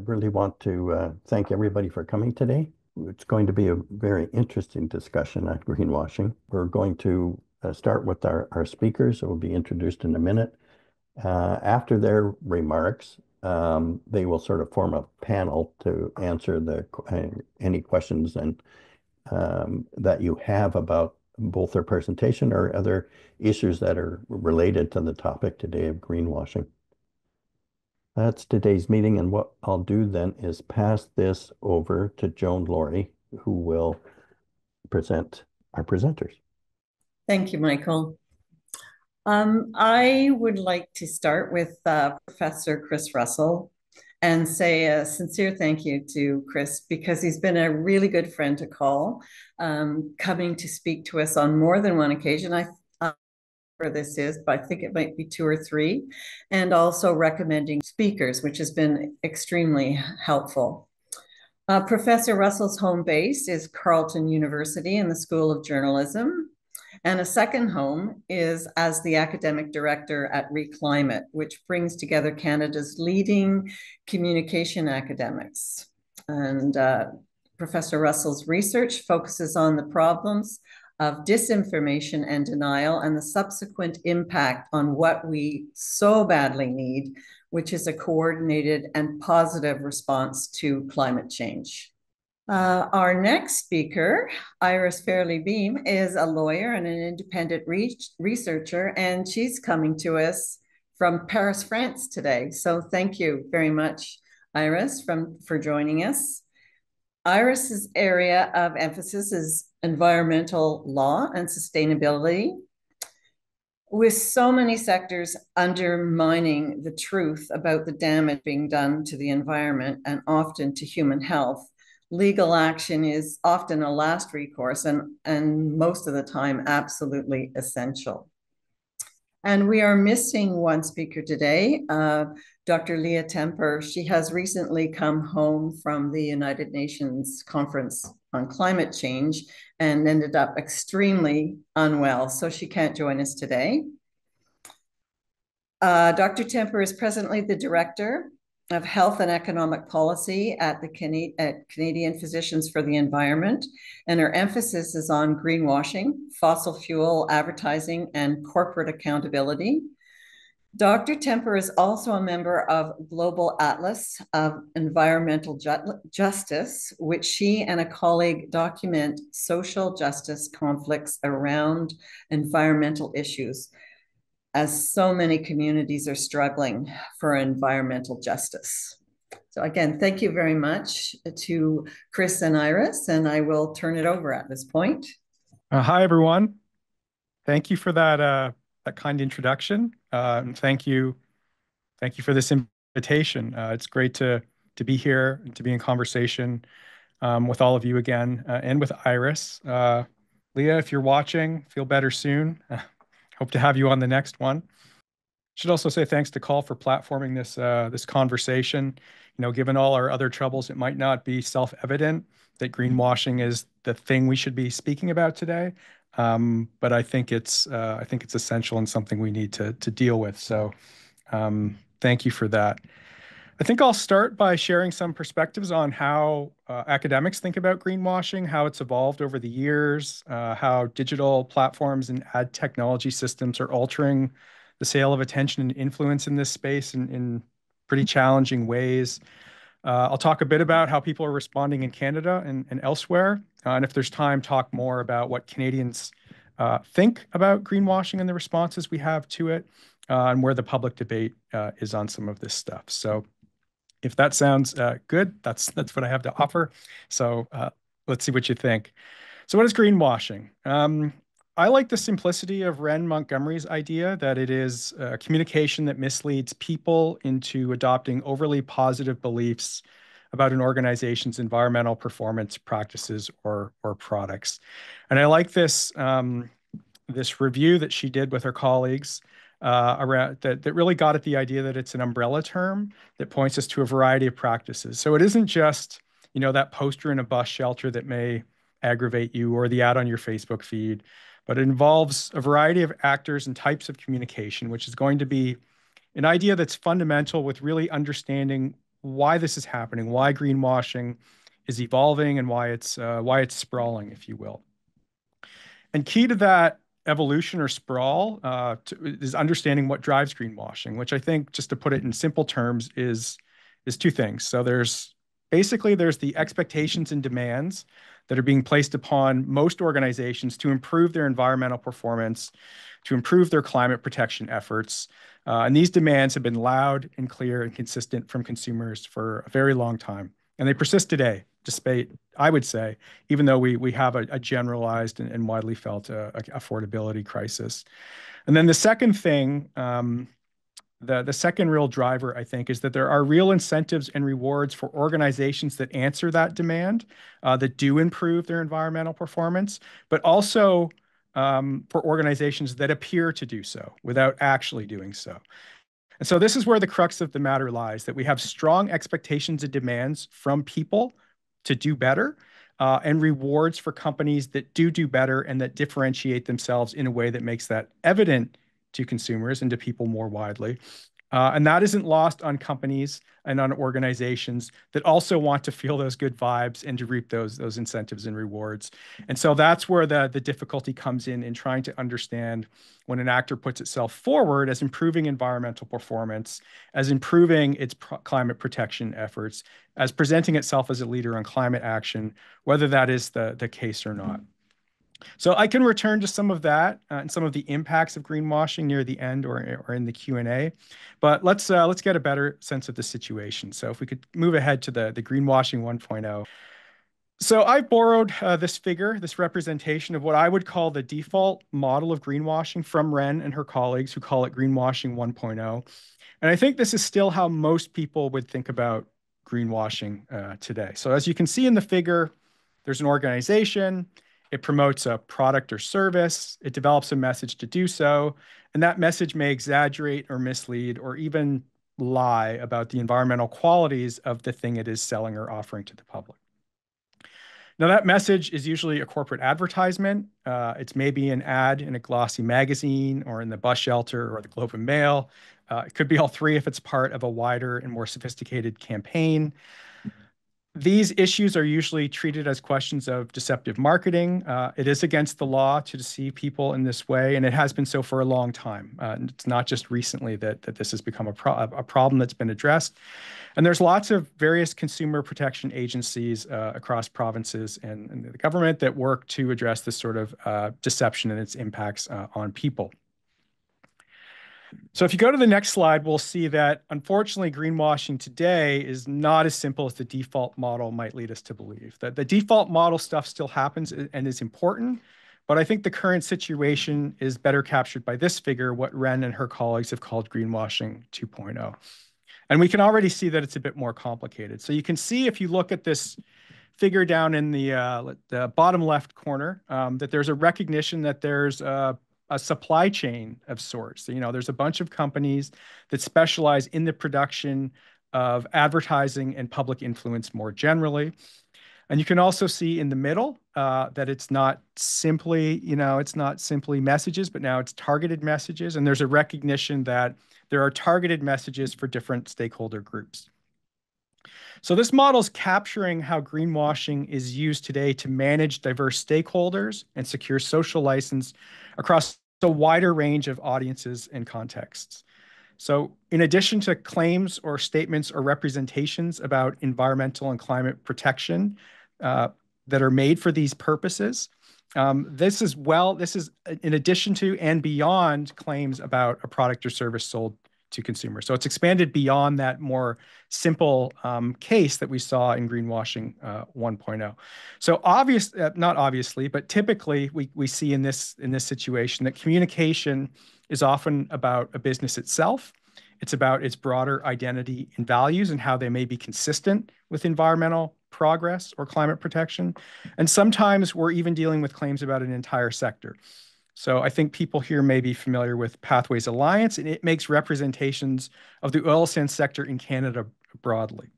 really want to thank everybody for coming today. It's going to be a very interesting discussion on greenwashing. We're going to start with our speakers who will be introduced in a minute. After their remarks, they will sort of form a panel to answer any questions and that you have about both their presentation or other issues that are related to the topic today of greenwashing. That's today's meeting, and what I'll do then is pass this over to Joan Laurie, who will present our presenters. Thank you, Michael. I would like to start with Professor Chris Russell and say a sincere thank you to Chris because he's been a really good friend to call, coming to speak to us on more than one occasion. Where this is, but I think it might be 2 or 3, and also recommending speakers, which has been extremely helpful. Professor Russell's home base is Carleton University in the School of Journalism, and a second home is as the academic director at Re.Climate, which brings together Canada's leading communication academics. And Professor Russell's research focuses on the problems of disinformation and denial and the subsequent impact on what we so badly need, which is a coordinated and positive response to climate change. Our next speaker, Iris Fairley-Beam, is a lawyer and an independent researcher, and she's coming to us from Paris, France today. So thank you very much, Iris, for joining us. Iris's area of emphasis is environmental law and sustainability. With so many sectors undermining the truth about the damage being done to the environment and often to human health, legal action is often a last recourse and most of the time absolutely essential. And we are missing one speaker today, Dr. Leah Temper. She has recently come home from the United Nations Conference on Climate Change and ended up extremely unwell, so she can't join us today. Dr. Temper is presently the Director of Health and Economic Policy at Canadian Physicians for the Environment, and her emphasis is on greenwashing, fossil fuel advertising, and corporate accountability. Dr. Temper is also a member of Global Atlas of Environmental Justice, which she and a colleague document social justice conflicts around environmental issues, as so many communities are struggling for environmental justice. So again, thank you very much to Chris and Iris, and I will turn it over at this point. Hi, everyone. Thank you for that kind introduction. And thank you for this invitation. It's great to be here and to be in conversation with all of you again, and with Iris. Leah, if you're watching, feel better soon. Hope to have you on the next one. Should also say thanks to CALL for platforming this conversation. You know, given all our other troubles, it might not be self-evident that greenwashing is the thing we should be speaking about today. But I think it's essential and something we need to deal with. So thank you for that. I think I'll start by sharing some perspectives on how academics think about greenwashing, how it's evolved over the years, how digital platforms and ad technology systems are altering the sale of attention and influence in this space in pretty challenging ways. I'll talk a bit about how people are responding in Canada and elsewhere. And if there's time, talk more about what Canadians think about greenwashing and the responses we have to it, and where the public debate is on some of this stuff. So if that sounds good, that's what I have to offer. So let's see what you think. So what is greenwashing? I like the simplicity of Ren Montgomery's idea that it is communication that misleads people into adopting overly positive beliefs about an organization's environmental performance practices or products. And I like this review that she did with her colleagues around that really got at the idea that it's an umbrella term that points us to a variety of practices. So it isn't just, you know, that poster in a bus shelter that may aggravate you or the ad on your Facebook feed, but it involves a variety of actors and types of communication, which is going to be an idea that's fundamental with really understanding why this is happening, why greenwashing is evolving, and why it's sprawling, if you will. And key to that evolution or sprawl is understanding what drives greenwashing, which I think, just to put it in simple terms, is two things. So there's the expectations and demands that are being placed upon most organizations to improve their environmental performance, to improve their climate protection efforts. And these demands have been loud and clear and consistent from consumers for a very long time. And they persist today, despite, I would say, even though we have a generalized and widely felt affordability crisis. And then the second thing, the second real driver, I think, is that there are real incentives and rewards for organizations that answer that demand, that do improve their environmental performance, but also for organizations that appear to do so without actually doing so. And so this is where the crux of the matter lies, that we have strong expectations and demands from people to do better, and rewards for companies that do better and that differentiate themselves in a way that makes that evident to consumers and to people more widely. And that isn't lost on companies and on organizations that also want to feel those good vibes and to reap those incentives and rewards. And so that's where the difficulty comes in trying to understand when an actor puts itself forward as improving environmental performance, as improving its climate protection efforts, as presenting itself as a leader on climate action, whether that is the case or not. So I can return to some of that and some of the impacts of greenwashing near the end or in the Q&A, but let's get a better sense of the situation. So if we could move ahead to the greenwashing 1.0. So I borrowed this figure, this representation of what I would call the default model of greenwashing from Ren and her colleagues, who call it greenwashing 1.0. And I think this is still how most people would think about greenwashing today. So as you can see in the figure, there's an organization. It promotes a product or service. It develops a message to do so. And that message may exaggerate or mislead or even lie about the environmental qualities of the thing it is selling or offering to the public. Now, that message is usually a corporate advertisement. It's maybe an ad in a glossy magazine or in the bus shelter or the Globe and Mail. It could be all three if it's part of a wider and more sophisticated campaign. These issues are usually treated as questions of deceptive marketing. It is against the law to deceive people in this way, and it has been so for a long time. It's not just recently that this has become a problem that's been addressed. And there's lots of various consumer protection agencies across provinces and the government that work to address this sort of deception and its impacts on people. So if you go to the next slide, we'll see that, unfortunately, greenwashing today is not as simple as the default model might lead us to believe. That the default model stuff still happens and is important, but I think the current situation is better captured by this figure, what Ren and her colleagues have called greenwashing 2.0. And we can already see that it's a bit more complicated. So you can see, if you look at this figure down in the bottom left corner, that there's a recognition that there's a supply chain of sorts. You know, there's a bunch of companies that specialize in the production of advertising and public influence more generally. And you can also see in the middle that it's not simply, it's not simply messages, but now it's targeted messages. And there's a recognition that there are targeted messages for different stakeholder groups. So this model is capturing how greenwashing is used today to manage diverse stakeholders and secure social license across a wider range of audiences and contexts. So in addition to claims or statements or representations about environmental and climate protection that are made for these purposes, this is in addition to and beyond claims about a product or service sold to consumers. So it's expanded beyond that more simple case that we saw in greenwashing 1.0. So not obviously, but typically we see in this situation that communication is often about a business itself. It's about its broader identity and values and how they may be consistent with environmental progress or climate protection. And sometimes we're even dealing with claims about an entire sector. So I think people here may be familiar with Pathways Alliance, and it makes representations of the oil sands sector in Canada broadly.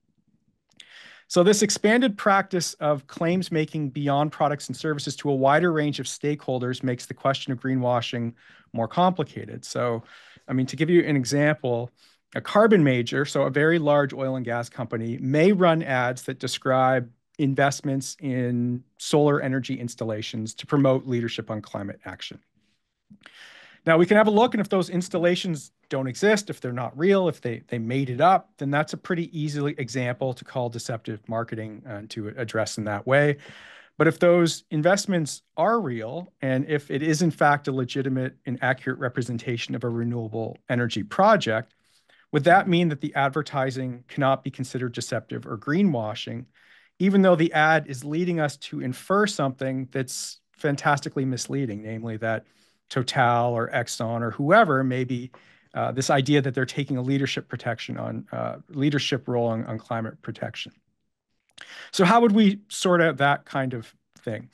So this expanded practice of claims making beyond products and services to a wider range of stakeholders makes the question of greenwashing more complicated. So, I mean, to give you an example, A carbon major, so a very large oil and gas company, may run ads that describe investments in solar energy installations to promote leadership on climate action. Now, we can have a look, and if those installations don't exist, if they're not real, if they made it up, then that's a pretty easy example to call deceptive marketing and to address in that way. But if those investments are real, and if it is in fact a legitimate and accurate representation of a renewable energy project, would that mean that the advertising cannot be considered deceptive or greenwashing, even though the ad is leading us to infer something that's fantastically misleading, namely that Total or Exxon or whoever may be this idea that they're taking a leadership role on climate protection. So how would we sort out that kind of thing?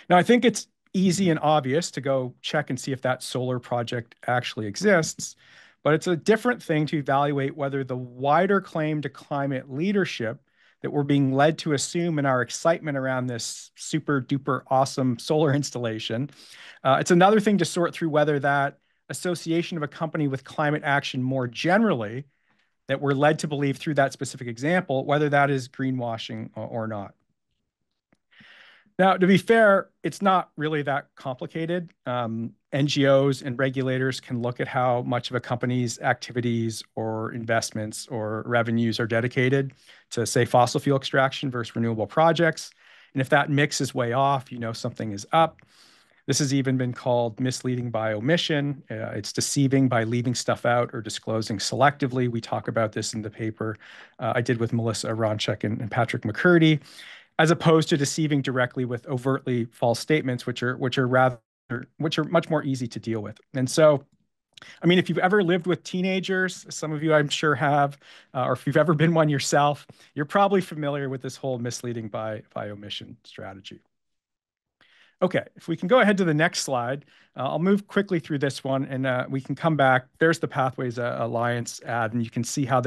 Now, I think it's easy and obvious to go check and see if that solar project actually exists, but it's a different thing to evaluate whether the wider claim to climate leadership that we're being led to assume in our excitement around this super duper awesome solar installation. It's another thing to sort through whether that association of a company with climate action more generally that we're led to believe through that specific example, whether that is greenwashing or not. Now, to be fair, it's not really that complicated. NGOs and regulators can look at how much of a company's activities or investments or revenues are dedicated to, say, fossil fuel extraction versus renewable projects. And if that mix is way off, you know something is up. This has even been called misleading by omission. It's deceiving by leaving stuff out or disclosing selectively. We talk about this in the paper I did with Melissa Ronchek and Patrick McCurdy, as opposed to deceiving directly with overtly false statements, which are much more easy to deal with. And so, I mean, if you've ever lived with teenagers, some of you I'm sure have, or if you've ever been one yourself, you're probably familiar with this whole misleading by omission strategy. Okay, if we can go ahead to the next slide, I'll move quickly through this one and we can come back. There's the Pathways Alliance ad, and you can see how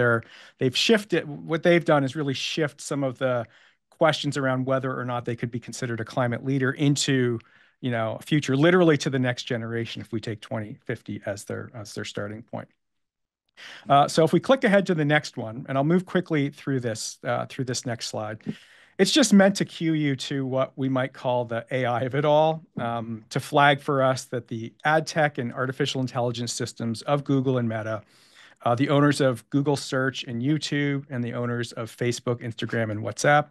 they've shifted. What they've done is really shift some of the questions around whether or not they could be considered a climate leader into, you know, a future, literally to the next generation if we take 2050 as their starting point. So if we click ahead to the next one, and I'll move quickly through this next slide. It's just meant to cue you to what we might call the AI of it all, to flag for us that the ad tech and artificial intelligence systems of Google and Meta, the owners of Google Search and YouTube, and the owners of Facebook, Instagram, and WhatsApp,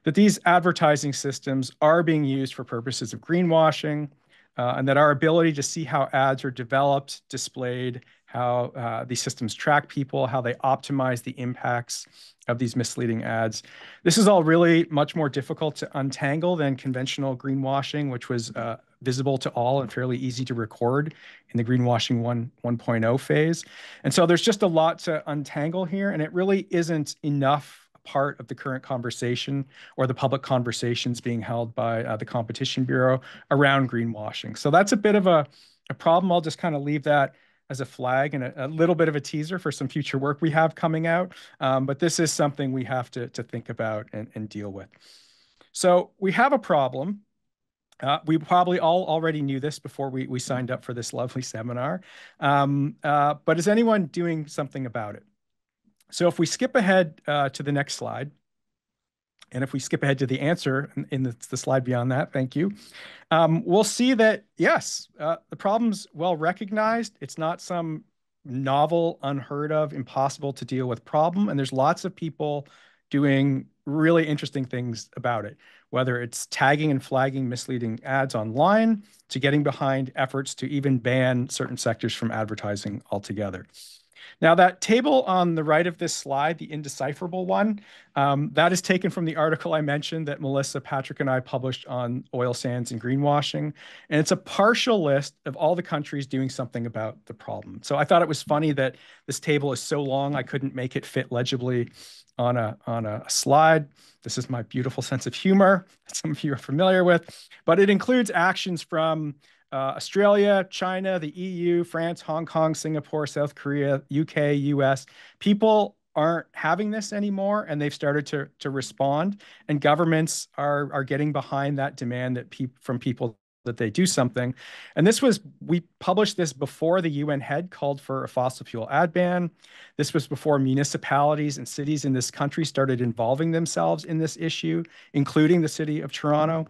that these advertising systems are being used for purposes of greenwashing, and that our ability to see how ads are developed, displayed, how these systems track people, how they optimize the impacts of these misleading ads. This is all really much more difficult to untangle than conventional greenwashing, which was visible to all and fairly easy to record in the greenwashing 1.0 phase. And so there's just a lot to untangle here, and it really isn't enough part of the current conversation or the public conversations being held by the Competition Bureau around greenwashing. So that's a bit of a problem. I'll just kind of leave that as a flag and a little bit of a teaser for some future work we have coming out. But this is something we have to think about and deal with. So we have a problem. We probably all already knew this before we signed up for this lovely seminar. But is anyone doing something about it? So if we skip ahead to the next slide, and if we skip ahead to the answer in the slide beyond that, thank you, we'll see that, yes, the problem's well recognized. It's not some novel, unheard of, impossible to deal with problem. And there's lots of people doing really interesting things about it, whether it's tagging and flagging misleading ads online to getting behind efforts to even ban certain sectors from advertising altogether. Now, that table on the right of this slide, the indecipherable one, that is taken from the article I mentioned that Melissa, Patrick, and I published on oil sands and greenwashing. And it's a partial list of all the countries doing something about the problem. So I thought it was funny that this table is so long, I couldn't make it fit legibly on a slide. This is my beautiful sense of humor that some of you are familiar with, but it includes actions from Australia, China, the EU, France, Hong Kong, Singapore, South Korea, UK, US. People aren't having this anymore, and they've started to respond. And governments are getting behind that demand that from people that they do something. And we published this before the UN head called for a fossil fuel ad ban. This was before municipalities and cities in this country started involving themselves in this issue, including the city of Toronto.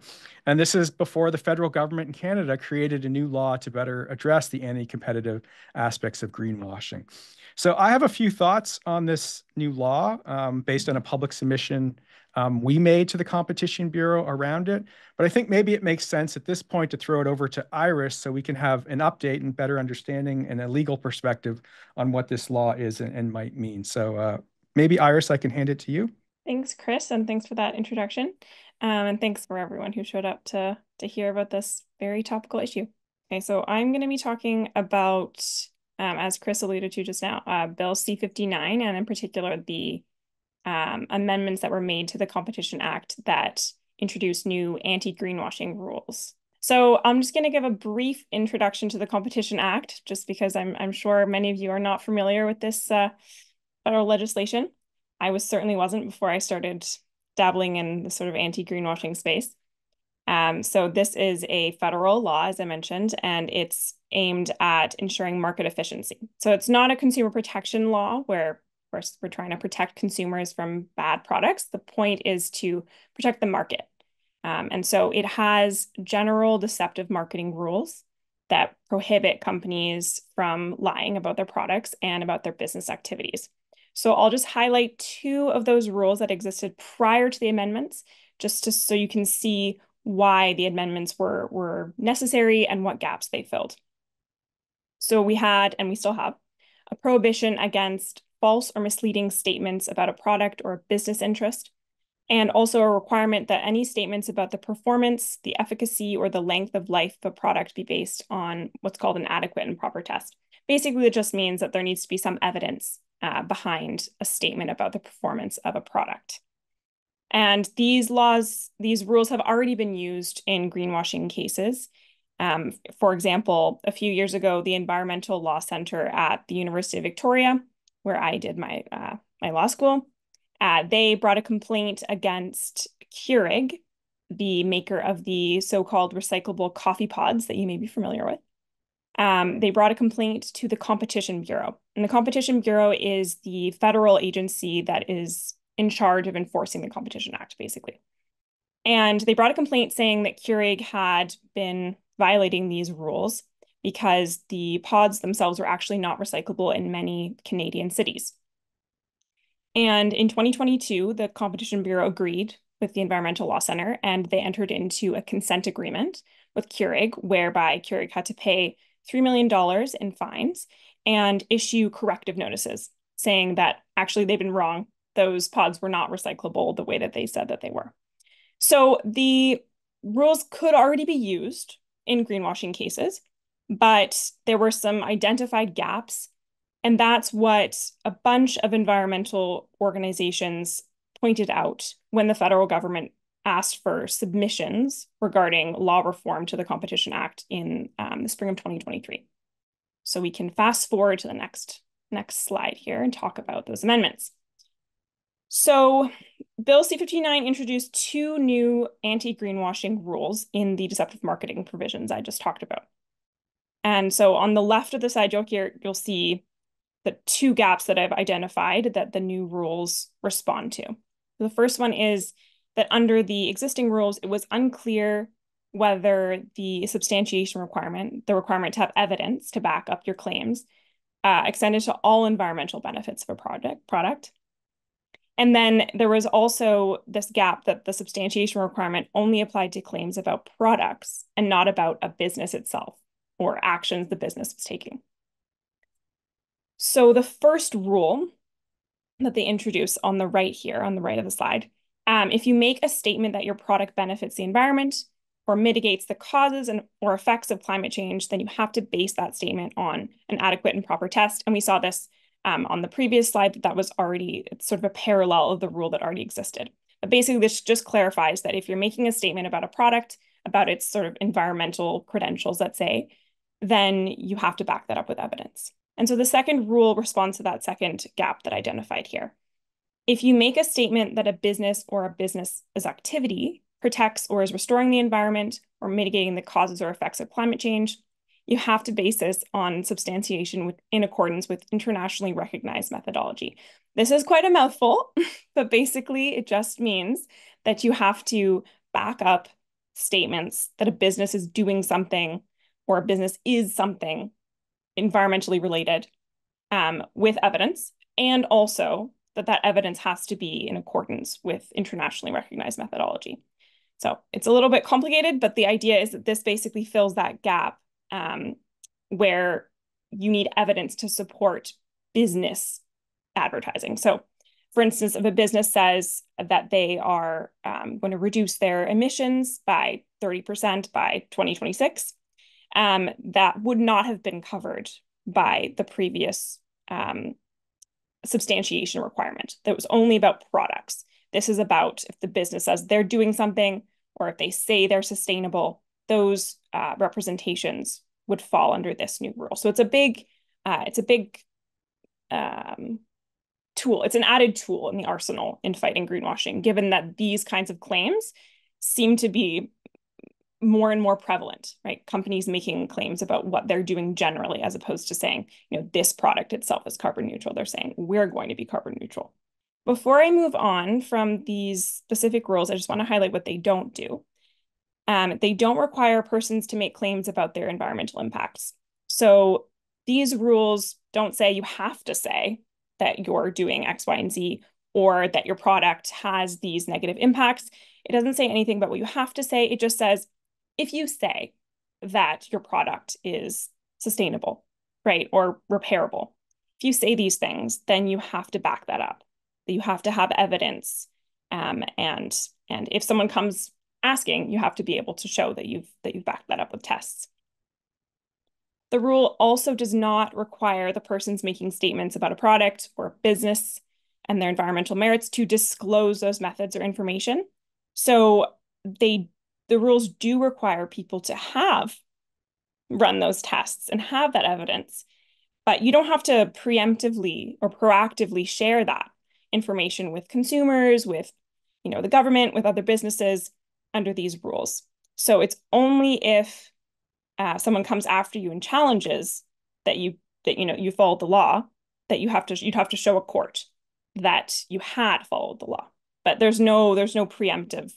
And this is before the federal government in Canada created a new law to better address the anti-competitive aspects of greenwashing. So I have a few thoughts on this new law based on a public submission we made to the Competition Bureau around it. But I think maybe it makes sense at this point to throw it over to Iris so we can have an update and better understanding and a legal perspective on what this law is and might mean. So maybe Iris, I can hand it to you. Thanks, Chris, and thanks for that introduction. And thanks for everyone who showed up to hear about this very topical issue. Okay, so I'm going to be talking about, as Chris alluded to just now, Bill C59, and in particular the amendments that were made to the Competition Act that introduced new anti-greenwashing rules. So I'm just going to give a brief introduction to the Competition Act, just because I'm sure many of you are not familiar with this federal legislation. I certainly wasn't before I started dabbling in the sort of anti-greenwashing space. So this is a federal law, as I mentioned, and it's aimed at ensuring market efficiency. So it's not a consumer protection law where, of course, we're trying to protect consumers from bad products. The point is to protect the market. And so it has general deceptive marketing rules that prohibit companies from lying about their products and about their business activities. So I'll just highlight two of those rules that existed prior to the amendments, so you can see why the amendments were necessary and what gaps they filled. So we had, and we still have, a prohibition against false or misleading statements about a product or a business interest, and also a requirement that any statements about the performance, the efficacy, or the length of life of a product be based on what's called an adequate and proper test. Basically, it just means that there needs to be some evidence behind a statement about the performance of a product. And these rules have already been used in greenwashing cases. For example, a few years ago, the Environmental Law Center at the University of Victoria, where I did my law school, they brought a complaint against Keurig, the maker of the so-called recyclable coffee pods that you may be familiar with. They brought a complaint to the Competition Bureau. And the Competition Bureau is the federal agency that is in charge of enforcing the Competition Act, basically. And they brought a complaint saying that Keurig had been violating these rules because the pods themselves were actually not recyclable in many Canadian cities. And in 2022, the Competition Bureau agreed with the Environmental Law Center, and they entered into a consent agreement with Keurig, whereby Keurig had to pay $3 million in fines and issue corrective notices saying that actually they've been wrong. Those pods were not recyclable the way that they said that they were. So the rules could already be used in greenwashing cases, but there were some identified gaps. And that's what a bunch of environmental organizations pointed out when the federal government asked for submissions regarding law reform to the Competition Act in the spring of 2023. So we can fast forward to the next slide here and talk about those amendments. So Bill C59 introduced two new anti-greenwashing rules in the deceptive marketing provisions I just talked about. And so on the left of the slide, you'll see the two gaps that I've identified that the new rules respond to. The first one is that under the existing rules, it was unclear whether the substantiation requirement, the requirement to have evidence to back up your claims, extended to all environmental benefits of a product. And then there was also this gap that the substantiation requirement only applied to claims about products and not about a business itself or actions the business was taking. So the first rule that they introduce on the right here, on the right of the slide, if you make a statement that your product benefits the environment or mitigates the causes or effects of climate change, then you have to base that statement on an adequate and proper test. And we saw this on the previous slide that was already, it's sort of a parallel of the rule that already existed. But basically, this just clarifies that if you're making a statement about a product, about its sort of environmental credentials, let's say, then you have to back that up with evidence. And so the second rule responds to that second gap that I identified here. If you make a statement that a business or a business's activity protects or is restoring the environment or mitigating the causes or effects of climate change, you have to base this on substantiation in accordance with internationally recognized methodology. This is quite a mouthful, but basically it just means that you have to back up statements that a business is doing something or a business is something environmentally related with evidence, and also that evidence has to be in accordance with internationally recognized methodology. So it's a little bit complicated, but the idea is that this basically fills that gap where you need evidence to support business advertising. So for instance, if a business says that they are going to reduce their emissions by 30% by 2026, that would not have been covered by the previous substantiation requirement. That was only about products. This is about if the business says they're doing something or if they say they're sustainable, those representations would fall under this new rule. So it's a big tool. It's an added tool in the arsenal in fighting greenwashing, given that these kinds of claims seem to be more and more prevalent, right? Companies making claims about what they're doing generally, as opposed to saying, this product itself is carbon neutral. They're saying, we're going to be carbon neutral. Before I move on from these specific rules, I just want to highlight what they don't do. They don't require persons to make claims about their environmental impacts. So these rules don't say you have to say that you're doing X, Y, and Z, or that your product has these negative impacts. It doesn't say anything about what you have to say. It just says, if you say that your product is sustainable, right, or repairable, if you say these things, then you have to back that up. You have to have evidence, and if someone comes asking, you have to be able to show that you've backed that up with tests. The rule also does not require the persons making statements about a product or a business and their environmental merits to disclose those methods or information. So the rules do require people to have run those tests and have that evidence, but you don't have to preemptively or proactively share that information with consumers, with the government, with other businesses under these rules. So it's only if someone comes after you and challenges that you followed the law, that you'd have to show a court that you had followed the law. But there's no preemptive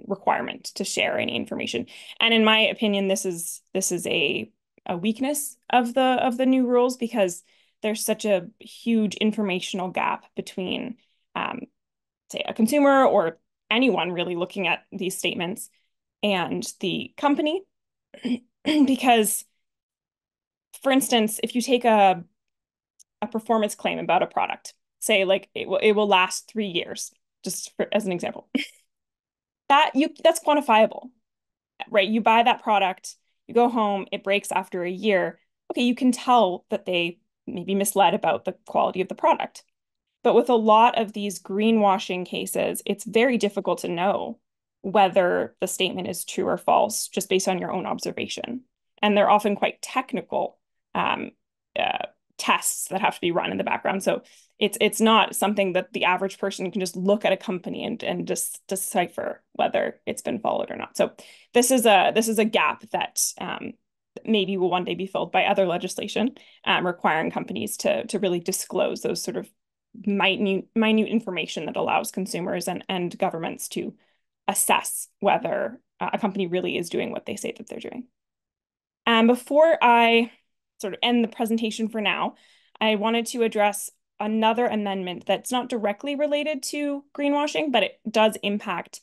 requirement to share any information. And in my opinion, this is a weakness of the new rules, because there's such a huge informational gap between say a consumer or anyone really looking at these statements and the company. Because, for instance, if you take a performance claim about a product, say like it will last 3 years, just as an example, that's quantifiable, right? You buy that product, you go home, it breaks after a year. Okay, you can tell that they maybe misled about the quality of the product. But with a lot of these greenwashing cases, it's very difficult to know whether the statement is true or false just based on your own observation. And they're often quite technical tests that have to be run in the background. So it's not something that the average person can just look at a company and just decipher whether it's been followed or not. So this is a gap that maybe will one day be filled by other legislation requiring companies to really disclose those sort of minute information that allows consumers and governments to assess whether a company really is doing what they say that they're doing. And before I sort of end the presentation for now, I wanted to address another amendment that's not directly related to greenwashing, but it does impact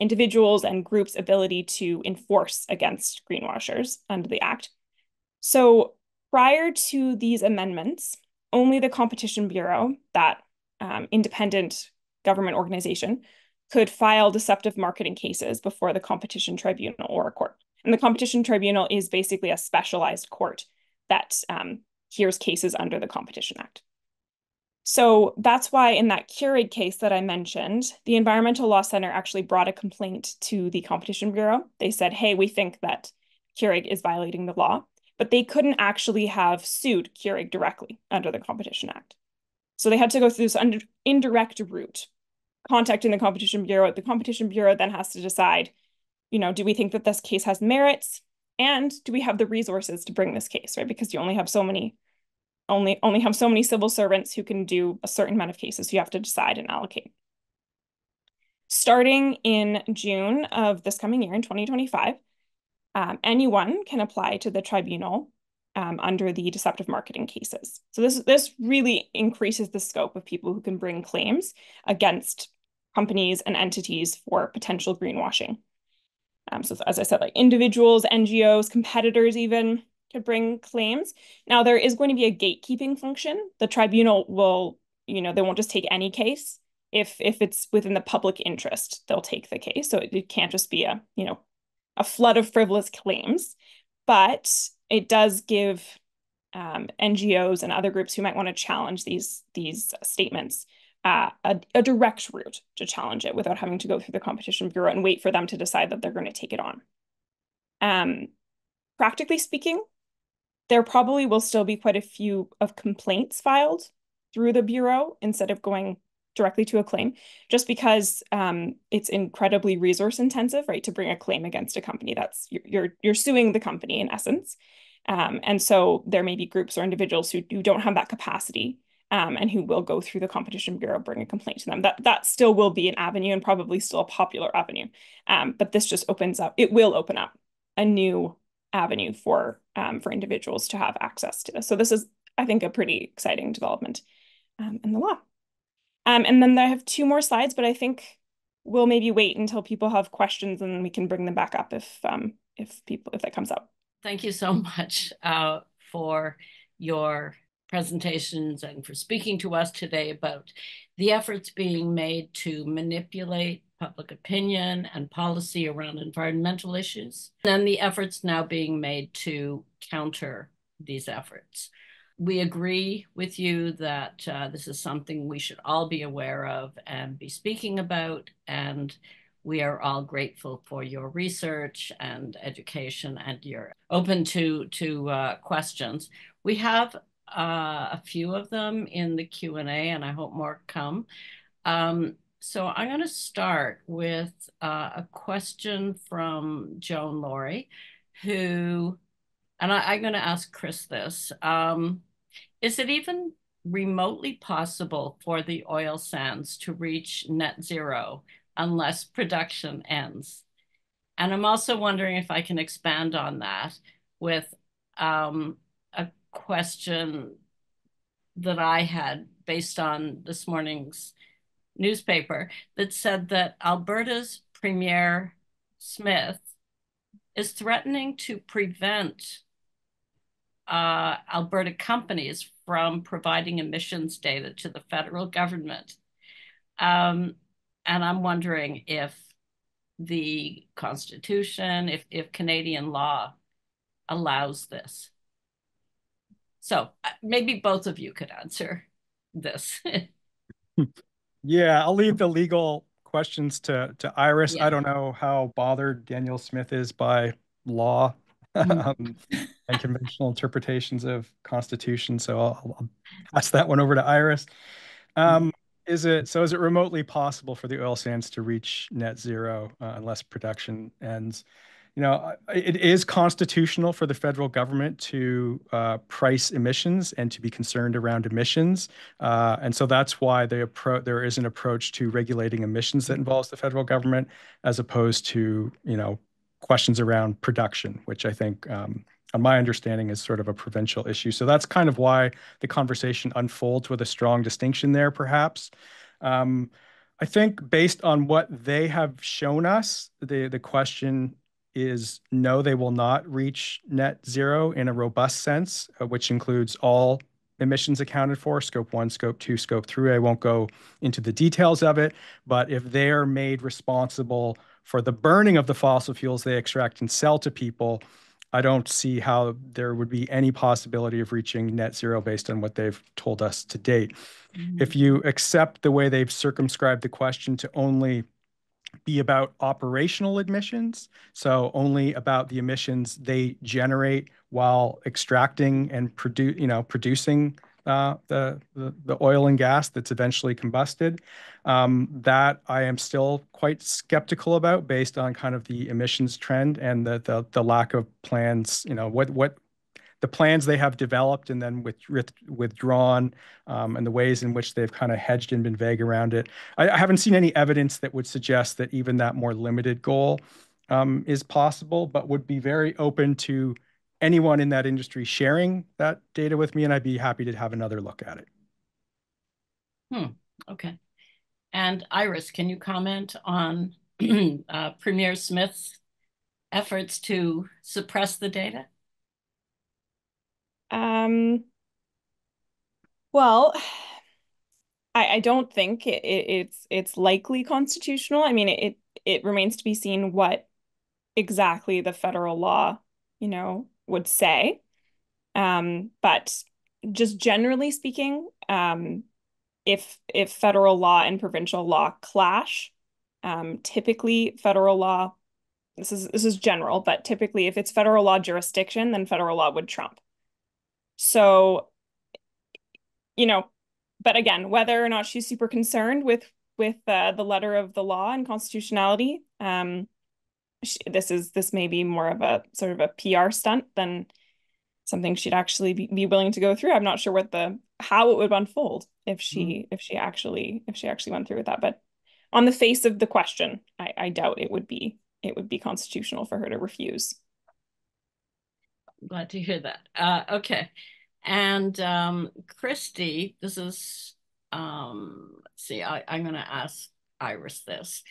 individuals and groups' ability to enforce against greenwashers under the Act. So prior to these amendments, only the Competition Bureau, that independent government organization, could file deceptive marketing cases before the Competition Tribunal or a court. And the Competition Tribunal is basically a specialized court that hears cases under the Competition Act. So that's why in that Keurig case that I mentioned, the Environmental Law Center actually brought a complaint to the Competition Bureau. They said, hey, we think that Keurig is violating the law, but they couldn't actually have sued Keurig directly under the Competition Act. So they had to go through this indirect route, contacting the Competition Bureau. The Competition Bureau then has to decide, do we think that this case has merits? And do we have the resources to bring this case, right? Because you only have so many civil servants who can do a certain amount of cases. You have to decide and allocate. Starting in June of this coming year, in 2025, anyone can apply to the tribunal under the deceptive marketing cases. So this really increases the scope of people who can bring claims against companies and entities for potential greenwashing. So as I said, like individuals, NGOs, competitors even could bring claims. Now, there is going to be a gatekeeping function. The tribunal will, they won't just take any case. If it's within the public interest, they'll take the case. So it can't just be a flood of frivolous claims, but it does give NGOs and other groups who might want to challenge these statements a direct route to challenge it without having to go through the Competition Bureau and wait for them to decide that they're going to take it on. Practically speaking, there probably will still be quite a few of complaints filed through the Bureau instead of going directly to a claim, just because it's incredibly resource intensive, right? To bring a claim against a company, that's you're suing the company in essence. And so there may be groups or individuals who don't have that capacity and who will go through the Competition Bureau, bring a complaint to them. That still will be an avenue and probably still a popular avenue. But this just it will open up a new avenue for individuals to have access to this. So this is, I think, a pretty exciting development in the law. And then I have 2 more slides, but I think we'll maybe wait until people have questions and we can bring them back up if that comes up. Thank you so much for your presentations and for speaking to us today about the efforts being made to manipulate public opinion and policy around environmental issues, and the efforts now being made to counter these efforts. We agree with you that this is something we should all be aware of and be speaking about, and we are all grateful for your research and education, and you're open to questions. We have a few of them in the Q&A, and I hope more come. So I'm going to start with a question from Joan Laurie, who, and I'm going to ask Chris this. Is it even remotely possible for the oil sands to reach net zero unless production ends? And I'm also wondering if I can expand on that with a question that I had based on this morning's newspaper that said that Alberta's Premier Smith is threatening to prevent Alberta companies from providing emissions data to the federal government. And I'm wondering if the Constitution, if Canadian law allows this. So maybe both of you could answer this. Yeah, I'll leave the legal questions to Iris. Yeah. I don't know how bothered Daniel Smith is by law and conventional interpretations of Constitution, so I'll pass that one over to Iris. Is it remotely possible for the oil sands to reach net zero unless production ends? It is constitutional for the federal government to price emissions and to be concerned around emissions. And so that's why there is an approach to regulating emissions that involves the federal government, as opposed to, questions around production, which I think, on my understanding, is sort of a provincial issue. So that's kind of why the conversation unfolds with a strong distinction there, perhaps. I think based on what they have shown us, the question is no, they will not reach net zero in a robust sense, which includes all emissions accounted for, Scope 1, Scope 2, Scope 3. I won't go into the details of it, but if they are made responsible for the burning of the fossil fuels they extract and sell to people, I don't see how there would be any possibility of reaching net zero based on what they've told us to date. If you accept the way they've circumscribed the question to only be about operational emissions, so only about the emissions they generate while extracting and producing the oil and gas that's eventually combusted. That I am still quite skeptical about based on kind of the emissions trend and the lack of plans, what the plans they have developed and then withdrawn, and the ways in which they've kind of hedged and been vague around it. I haven't seen any evidence that would suggest that even that more limited goal is possible, but would be very open to anyone in that industry sharing that data with me, and I'd be happy to have another look at it. Okay. And Iris, can you comment on Premier Smith's efforts to suppress the data? Well, I don't think it's likely constitutional. I mean, it remains to be seen what exactly the federal law, would say. But just generally speaking, if federal law and provincial law clash, typically federal law, this is general, but typically if it's federal law jurisdiction, then federal law would trump. So, but again, whether or not she's super concerned with the letter of the law and constitutionality, this may be more of a sort of a PR stunt than something she'd actually be willing to go through. I'm not sure how it would unfold if she actually went through with that. But on the face of the question, I doubt it would be constitutional for her to refuse. I'm glad to hear that. Okay. And Christy, this is, let's see, I'm going to ask Iris this.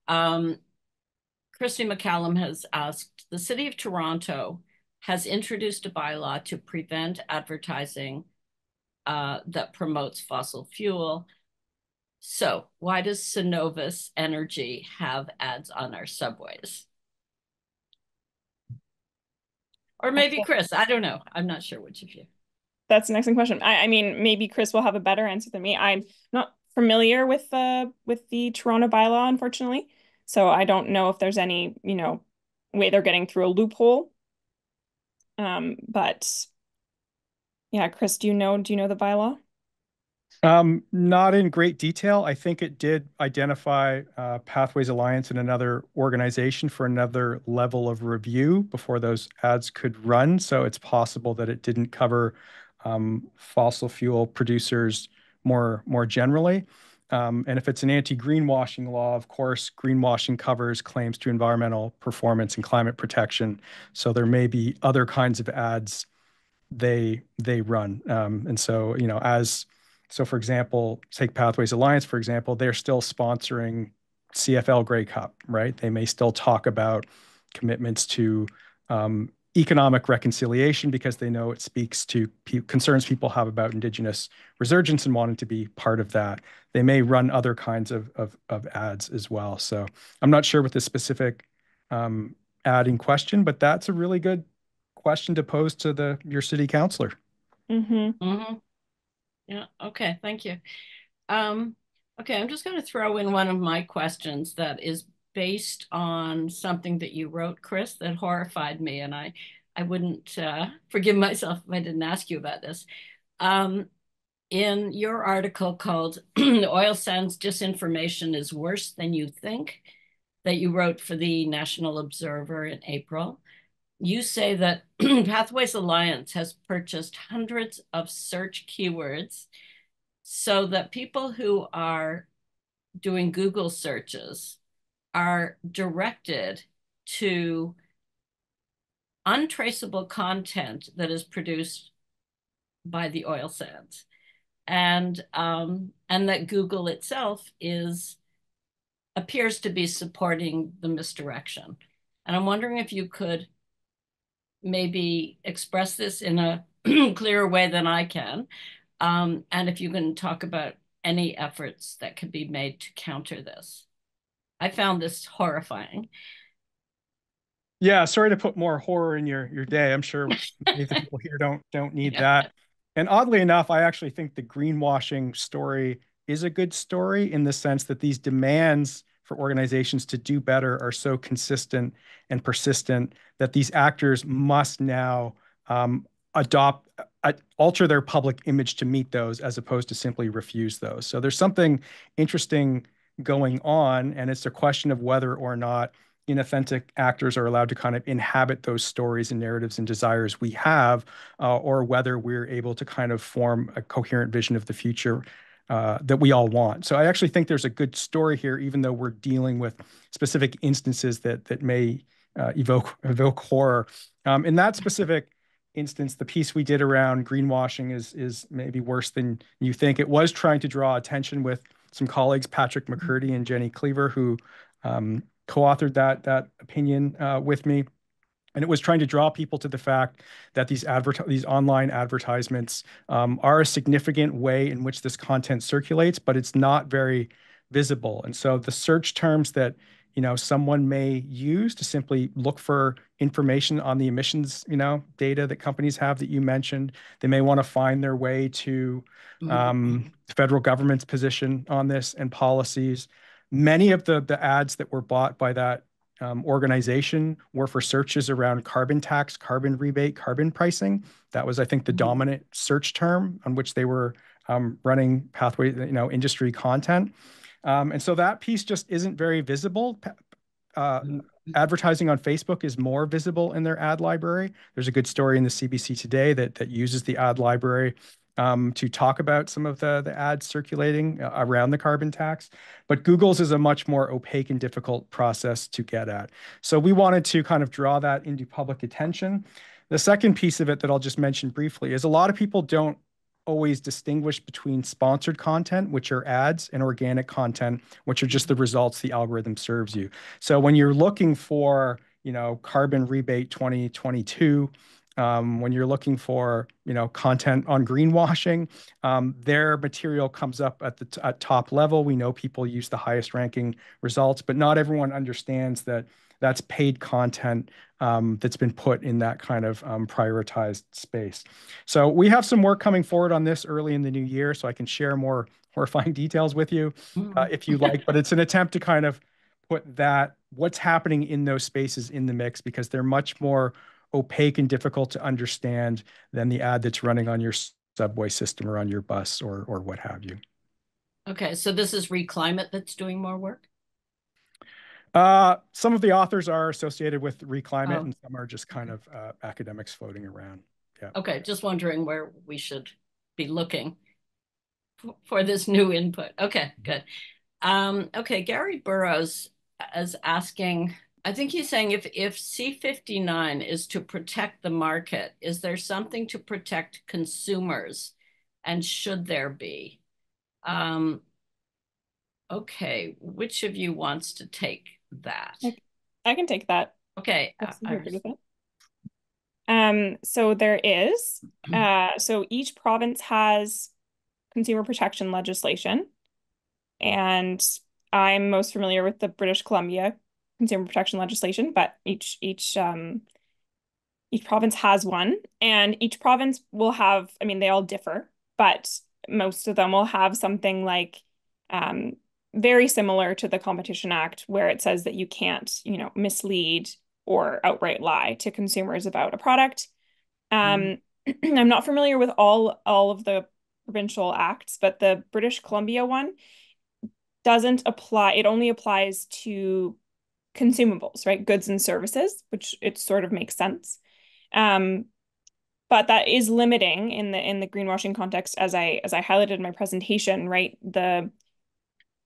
Christy McCallum has asked, the City of Toronto has introduced a bylaw to prevent advertising that promotes fossil fuel. So why does Cenovus Energy have ads on our subways? Or maybe Chris, I don't know. I'm not sure which of you. That's an excellent question. I mean, maybe Chris will have a better answer than me. I'm not familiar with the Toronto bylaw, unfortunately. So I don't know if there's any, way they're getting through a loophole. But yeah, Chris, do you know the bylaw? Not in great detail. I think it did identify Pathways Alliance and another organization for another level of review before those ads could run. So it's possible that it didn't cover fossil fuel producers more generally. And if it's an anti-greenwashing law, of course, greenwashing covers claims to environmental performance and climate protection. So there may be other kinds of ads they run. And so, so for example, take Pathways Alliance, for example, they're still sponsoring CFL Grey Cup, right? They may still talk about commitments to economic reconciliation because they know it speaks to concerns people have about Indigenous resurgence and wanting to be part of that. They may run other kinds of ads as well. So I'm not sure what the specific ad in question, but that's a really good question to pose to your city councillor. Yeah, okay, thank you. Okay, I'm just going to throw in one of my questions that is based on something that you wrote, Chris, that horrified me, and I wouldn't forgive myself if I didn't ask you about this. In your article called Oil Sands Disinformation is Worse Than You Think, that you wrote for the National Observer in April, you say that Pathways Alliance has purchased hundreds of search keywords so that people who are doing Google searches are directed to untraceable content that is produced by the oil sands, and that Google itself appears to be supporting the misdirection. And I'm wondering if you could maybe express this in a clearer way than I can. And if you can talk about any efforts that could be made to counter this. I found this horrifying. Yeah, sorry to put more horror in your day. I'm sure many of the people here don't need that. And oddly enough, I actually think the greenwashing story is a good story in the sense that these demands for organizations to do better are so consistent and persistent that these actors must now adopt alter their public image to meet those as opposed to simply refuse those. So there's something interesting going on, and it's a question of whether or not inauthentic actors are allowed to kind of inhabit those stories and narratives and desires we have, or whether we're able to kind of form a coherent vision of the future that we all want. So I actually think there's a good story here, even though we're dealing with specific instances that may evoke horror. In that specific instance, the piece we did around greenwashing is maybe worse than you think. It was trying to draw attention with some colleagues, Patrick McCurdy and Jenny Cleaver, who co-authored that opinion with me. And it was trying to draw people to the fact that these online advertisements are a significant way in which this content circulates, but it's not very visible. And so the search terms that someone may use to simply look for information on the emissions data that companies have that you mentioned, they may want to find their way to the federal government's position on this and policies. Many of the ads that were bought by that organization were for searches around carbon tax, carbon rebate, carbon pricing. That was, I think, the dominant search term on which they were running pathway, industry content. And so that piece just isn't very visible. Advertising on Facebook is more visible in their ad library. There's a good story in the CBC today that uses the ad library to talk about some of the ads circulating around the carbon tax. But Google's is a much more opaque and difficult process to get at. So we wanted to kind of draw that into public attention. The second piece of it that I'll just mention briefly is a lot of people don't always distinguish between sponsored content, which are ads, and organic content, which are just the results the algorithm serves you. So when you're looking for, carbon rebate 2022, when you're looking for, content on greenwashing, their material comes up at top level. We know people use the highest ranking results, but not everyone understands that that's paid content that's been put in that kind of prioritized space. So we have some work coming forward on this early in the new year, so I can share more horrifying details with you if you like, but it's an attempt to kind of put what's happening in those spaces in the mix, because they're much more opaque and difficult to understand than the ad that's running on your subway system or on your bus or what have you. Okay, so this is Re.Climate that's doing more work? Some of the authors are associated with Re.Climate, and some are just kind of academics floating around. Yeah. Okay, just wondering where we should be looking for this new input. Okay, good. Okay, Gary Burrows is asking, I think he's saying if C59 is to protect the market, is there something to protect consumers, and should there be? Okay, which of you wants to take that? I can take that. Okay. So there is, so each province has consumer protection legislation, and I'm most familiar with the British Columbia consumer protection legislation, but each province has one, and each province will have, they all differ, but most of them will have something like very similar to the Competition Act, where it says that you can't, mislead or outright lie to consumers about a product. I'm not familiar with all of the provincial acts, but the British Columbia one doesn't apply. It only applies to consumables, right? Goods and services, which it sort of makes sense. But that is limiting in the greenwashing context, as I highlighted in my presentation, right? The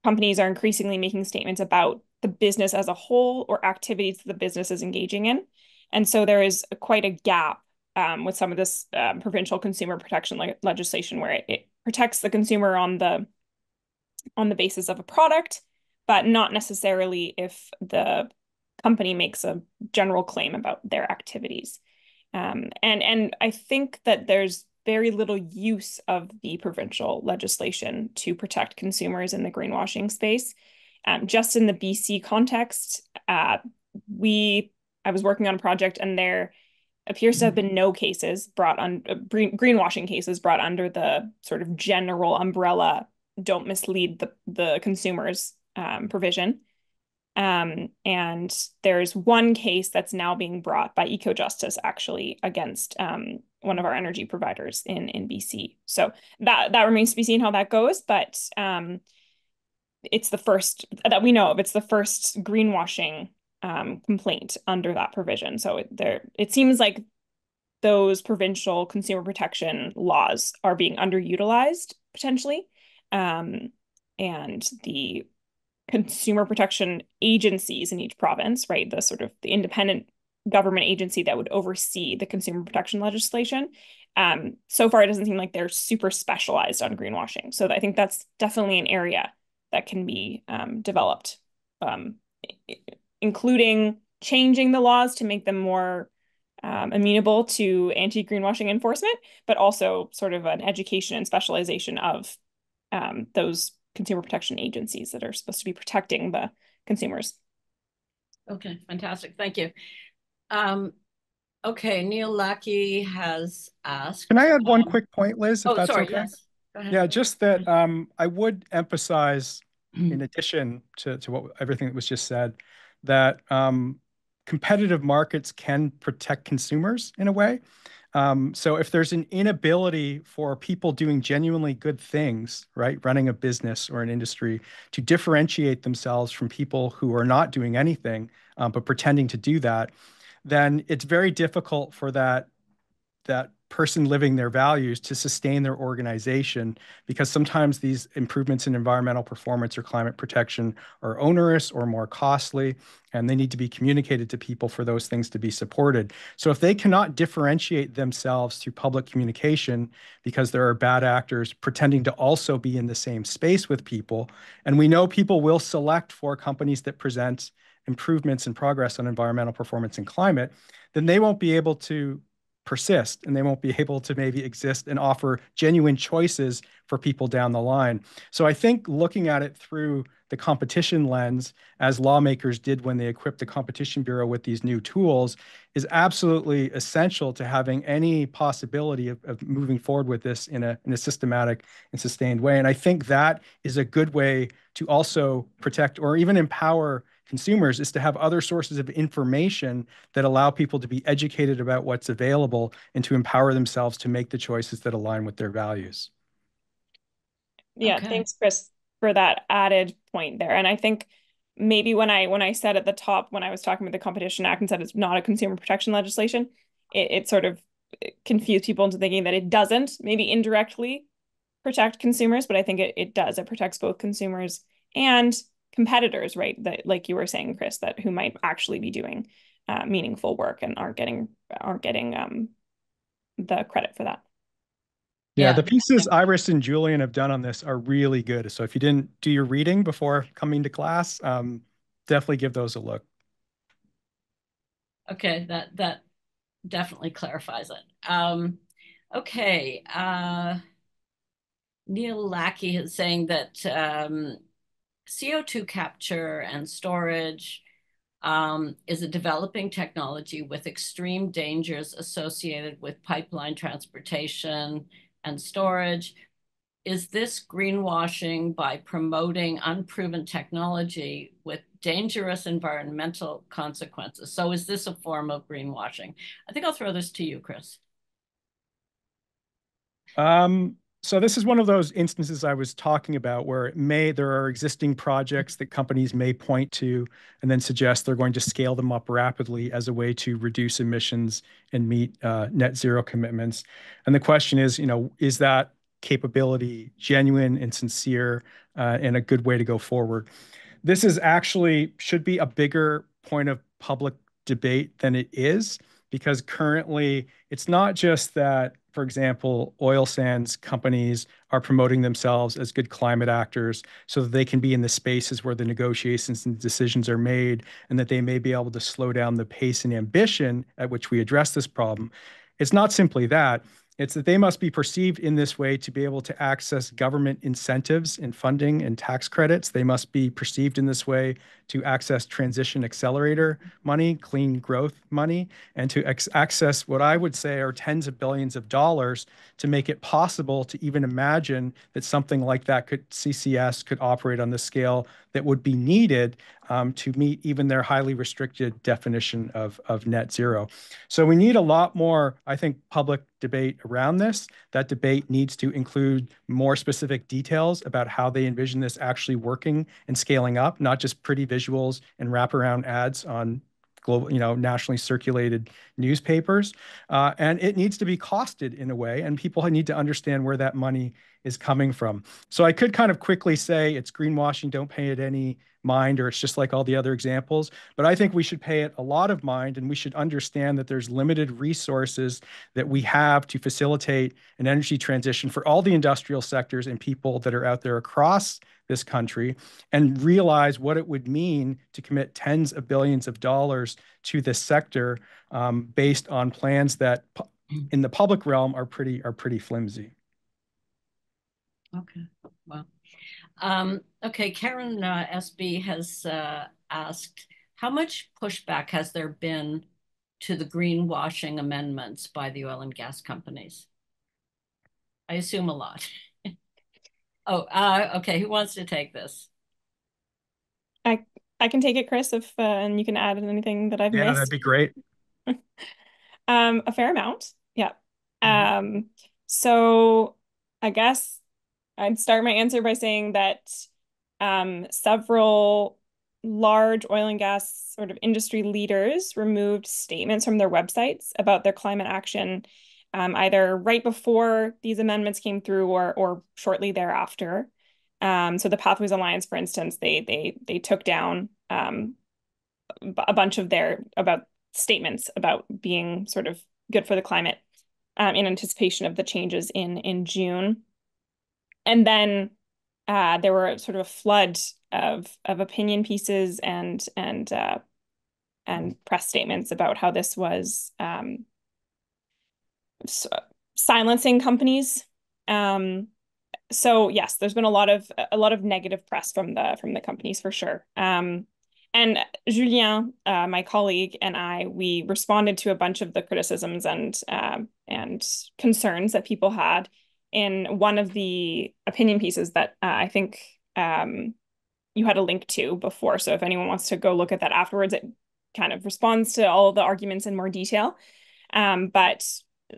companies are increasingly making statements about the business as a whole or activities that the business is engaging in. And so there is quite a gap with some of this provincial consumer protection legislation, where it protects the consumer on the basis of a product, but not necessarily if the company makes a general claim about their activities. And I think that there's very little use of the provincial legislation to protect consumers in the greenwashing space. Just in the BC context, I was working on a project, and there appears to have been no cases brought on greenwashing cases brought under the sort of general umbrella "don't mislead the consumers" provision. And there's one case that's now being brought by EcoJustice, actually, against one of our energy providers in BC. So that remains to be seen how that goes, but it's the first that we know of. It's the first greenwashing complaint under that provision. So it seems like those provincial consumer protection laws are being underutilized potentially, and the consumer protection agencies in each province, right? The sort of the independent government agency that would oversee the consumer protection legislation. So far, it doesn't seem like they're super specialized on greenwashing. So I think that's definitely an area that can be developed, including changing the laws to make them more amenable to anti-greenwashing enforcement, but also sort of an education and specialization of those consumer protection agencies that are supposed to be protecting the consumers. Okay, fantastic. Thank you. Okay, Neil Lackey has asked. Can I add one quick point, Liz, if oh, that's sorry, okay? yes. Go ahead. Yeah, just that I would emphasize, in addition to everything that was just said, that competitive markets can protect consumers in a way. So if there's an inability for people doing genuinely good things, right, running a business or an industry, to differentiate themselves from people who are not doing anything, but pretending to do that, then it's very difficult for that person living their values to sustain their organization, because sometimes these improvements in environmental performance or climate protection are onerous or more costly, and they need to be communicated to people for those things to be supported. So if they cannot differentiate themselves through public communication because there are bad actors pretending to also be in the same space with people, and we know people will select for companies that present improvements and progress on environmental performance and climate, then they won't be able to persist, and they won't be able to maybe exist and offer genuine choices for people down the line. So I think looking at it through the competition lens, as lawmakers did when they equipped the Competition Bureau with these new tools, is absolutely essential to having any possibility of moving forward with this in a systematic and sustained way. And I think that is a good way to also protect or even empower consumers, is to have other sources of information that allow people to be educated about what's available and to empower themselves to make the choices that align with their values. Yeah, Okay. Thanks, Chris, for that added point there. And I think maybe when I said at the top, when I was talking about the Competition Act and said it's not a consumer protection legislation, it sort of confused people into thinking that it doesn't maybe indirectly protect consumers, but I think it does. It protects both consumers and competitors, right? That, like you were saying, Chris, that who might actually be doing meaningful work and aren't getting the credit for that. Yeah, the pieces Iris and Julian have done on this are really good. So if you didn't do your reading before coming to class, definitely give those a look. Okay, that definitely clarifies it. Okay, Neil Lackey is saying that CO2 capture and storage is a developing technology with extreme dangers associated with pipeline transportation and storage. Is this greenwashing by promoting unproven technology with dangerous environmental consequences? So is this a form of greenwashing? I think I'll throw this to you, Chris. So this is one of those instances I was talking about where there are existing projects that companies may point to and then suggest they're going to scale them up rapidly as a way to reduce emissions and meet net zero commitments. And the question is, is that capability genuine and sincere and a good way to go forward? This is actually should be a bigger point of public debate than it is, because currently it's not just that, for example, oil sands companies are promoting themselves as good climate actors so that they can be in the spaces where the negotiations and decisions are made, and that they may be able to slow down the pace and ambition at which we address this problem. It's not simply that. It's that they must be perceived in this way to be able to access government incentives and funding and tax credits. They must be perceived in this way to access transition accelerator money, clean growth money, and to access what I would say are tens of billions of dollars to make it possible to even imagine that something like that CCS could operate on the scale that would be needed to meet even their highly restricted definition of net zero. So we need a lot more, I think, public debate around this. That debate needs to include more specific details about how they envision this actually working and scaling up, not just pretty visuals and wraparound ads on global, nationally circulated newspapers. And it needs to be costed in a way, and people need to understand where that money is coming from. So I could kind of quickly say it's greenwashing, don't pay it any mind, or it's just like all the other examples. But I think we should pay it a lot of mind, and we should understand that there's limited resources that we have to facilitate an energy transition for all the industrial sectors and people that are out there across this country, and realize what it would mean to commit tens of billions of dollars to this sector based on plans that in the public realm are pretty flimsy. Okay, well, okay, Karen SB has asked, how much pushback has there been to the greenwashing amendments by the oil and gas companies? I assume a lot. Oh, okay, who wants to take this? I can take it, Chris, if and you can add anything that I've missed. That'd be great. A fair amount, yeah. So I guess I'd start my answer by saying that several large oil and gas sort of industry leaders removed statements from their websites about their climate action, either right before these amendments came through or shortly thereafter. So the Pathways Alliance, for instance, they took down a bunch of their statements about being sort of good for the climate in anticipation of the changes in June. And then there were sort of a flood of opinion pieces and press statements about how this was silencing companies. So yes, there's been a lot of negative press from the companies for sure. And Julien, my colleague, and I, we responded to a bunch of the criticisms and concerns that people had in one of the opinion pieces that I think you had a link to before. So if anyone wants to go look at that afterwards, it kind of responds to all of the arguments in more detail. But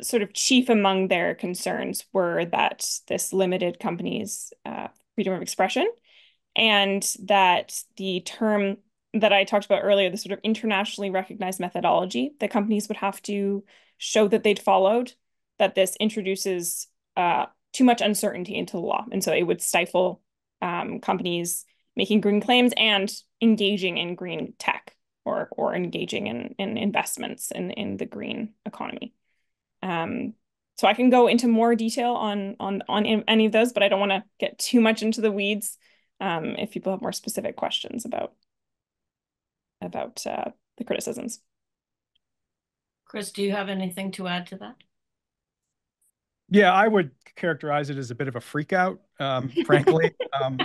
sort of chief among their concerns were that this limited companies' freedom of expression, and that the term that I talked about earlier, the sort of internationally recognized methodology that companies would have to show that they'd followed, that this introduces too much uncertainty into the law. And so it would stifle companies making green claims and engaging in green tech or engaging in investments in the green economy. So I can go into more detail on any of those, but I don't want to get too much into the weeds if people have more specific questions about the criticisms. Chris, do you have anything to add to that? Yeah, I would characterize it as a bit of a freak out, frankly.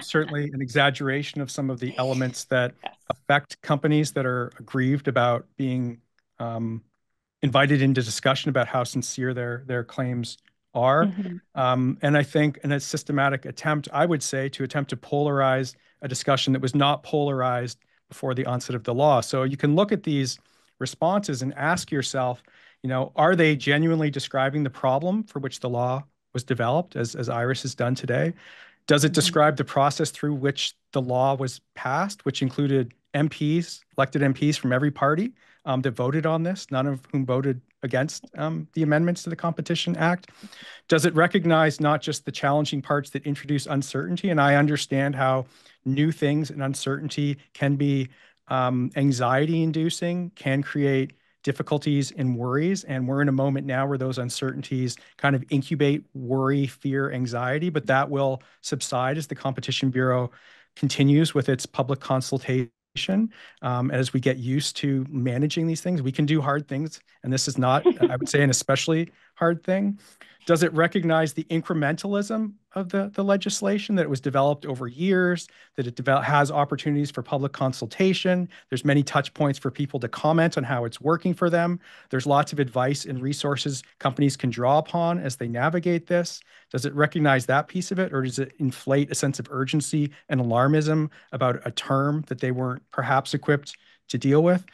Certainly an exaggeration of some of the elements that affect companies that are aggrieved about being invited into discussion about how sincere their claims are. And I think in a systematic attempt, I would say, to attempt to polarize a discussion that was not polarized before the onset of the law. So you can look at these responses and ask yourself, are they genuinely describing the problem for which the law was developed, as Iris has done today? Does it describe the process through which the law was passed, which included MPs, elected MPs from every party that voted on this, none of whom voted against the amendments to the Competition Act? Does it recognize not just the challenging parts that introduce uncertainty? And I understand how new things and uncertainty can be anxiety-inducing, can create difficulties and worries. And we're in a moment now where those uncertainties kind of incubate worry, fear, anxiety, but that will subside as the Competition Bureau continues with its public consultation. As we get used to managing these things, we can do hard things. And this is not, I would say, an especially hard thing. Does it recognize the incrementalism of the legislation, that it was developed over years, that it has opportunities for public consultation. There's many touch points for people to comment on how it's working for them. There's lots of advice and resources companies can draw upon as they navigate this. Does it recognize that piece of it, or does it inflate a sense of urgency and alarmism about a term that they weren't perhaps equipped to deal with?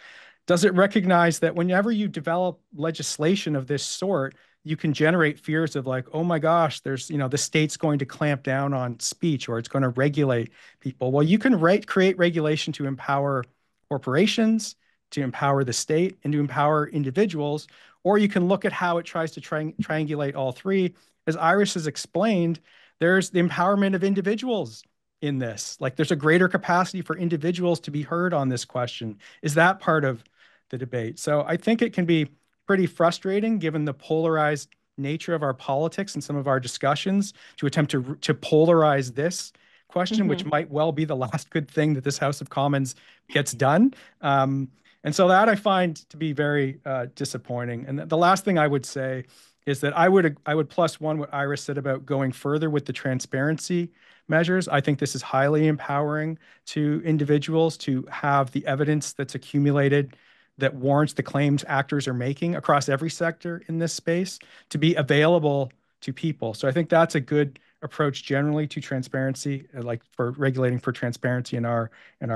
Does it recognize that whenever you develop legislation of this sort, you can generate fears of like, oh my gosh, there's, the state's going to clamp down on speech, or it's going to regulate people. Well, you can create regulation to empower corporations, to empower the state, and to empower individuals, or you can look at how it tries to triangulate all three. As Iris has explained, there's the empowerment of individuals in this. Like, there's a greater capacity for individuals to be heard on this question. Is that part of the debate? So I think it can be pretty frustrating, given the polarized nature of our politics and some of our discussions, to attempt to polarize this question, which might well be the last good thing that this House of Commons gets done. And so that I find to be very disappointing. And the last thing I would say is that I would plus one what Iris said about going further with the transparency measures. I think this is highly empowering to individuals to have the evidence that's accumulated that warrants the claims actors are making across every sector in this space to be available to people. So I think that's a good approach generally to transparency, like for regulating for transparency in our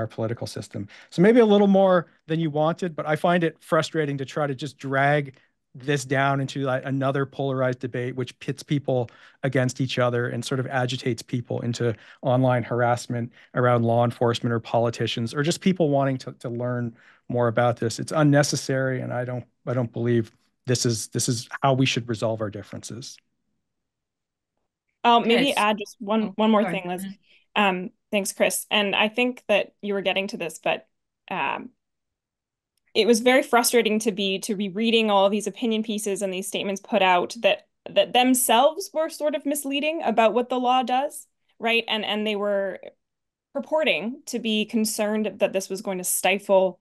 political system. So maybe a little more than you wanted, but I find it frustrating to try to just drag this down into like another polarized debate, which pits people against each other and sort of agitates people into online harassment around law enforcement or politicians, or just people wanting to learn more about this. It's unnecessary, and I don't believe this is how we should resolve our differences. I'll maybe add just one more sorry. thing, Liz. Thanks, Chris. And I think that you were getting to this, but it was very frustrating to be reading all of these opinion pieces and these statements put out that themselves were sort of misleading about what the law does, right? And they were purporting to be concerned that this was going to stifle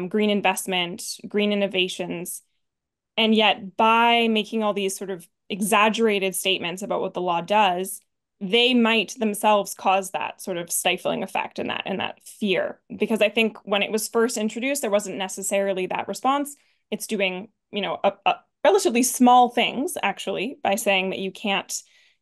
green investment, green innovations. And yet, by making all these sort of exaggerated statements about what the law does, they might themselves cause that sort of stifling effect and that fear. Because I think when it was first introduced, there wasn't necessarily that response. It's doing, a relatively small things, actually, by saying that you can't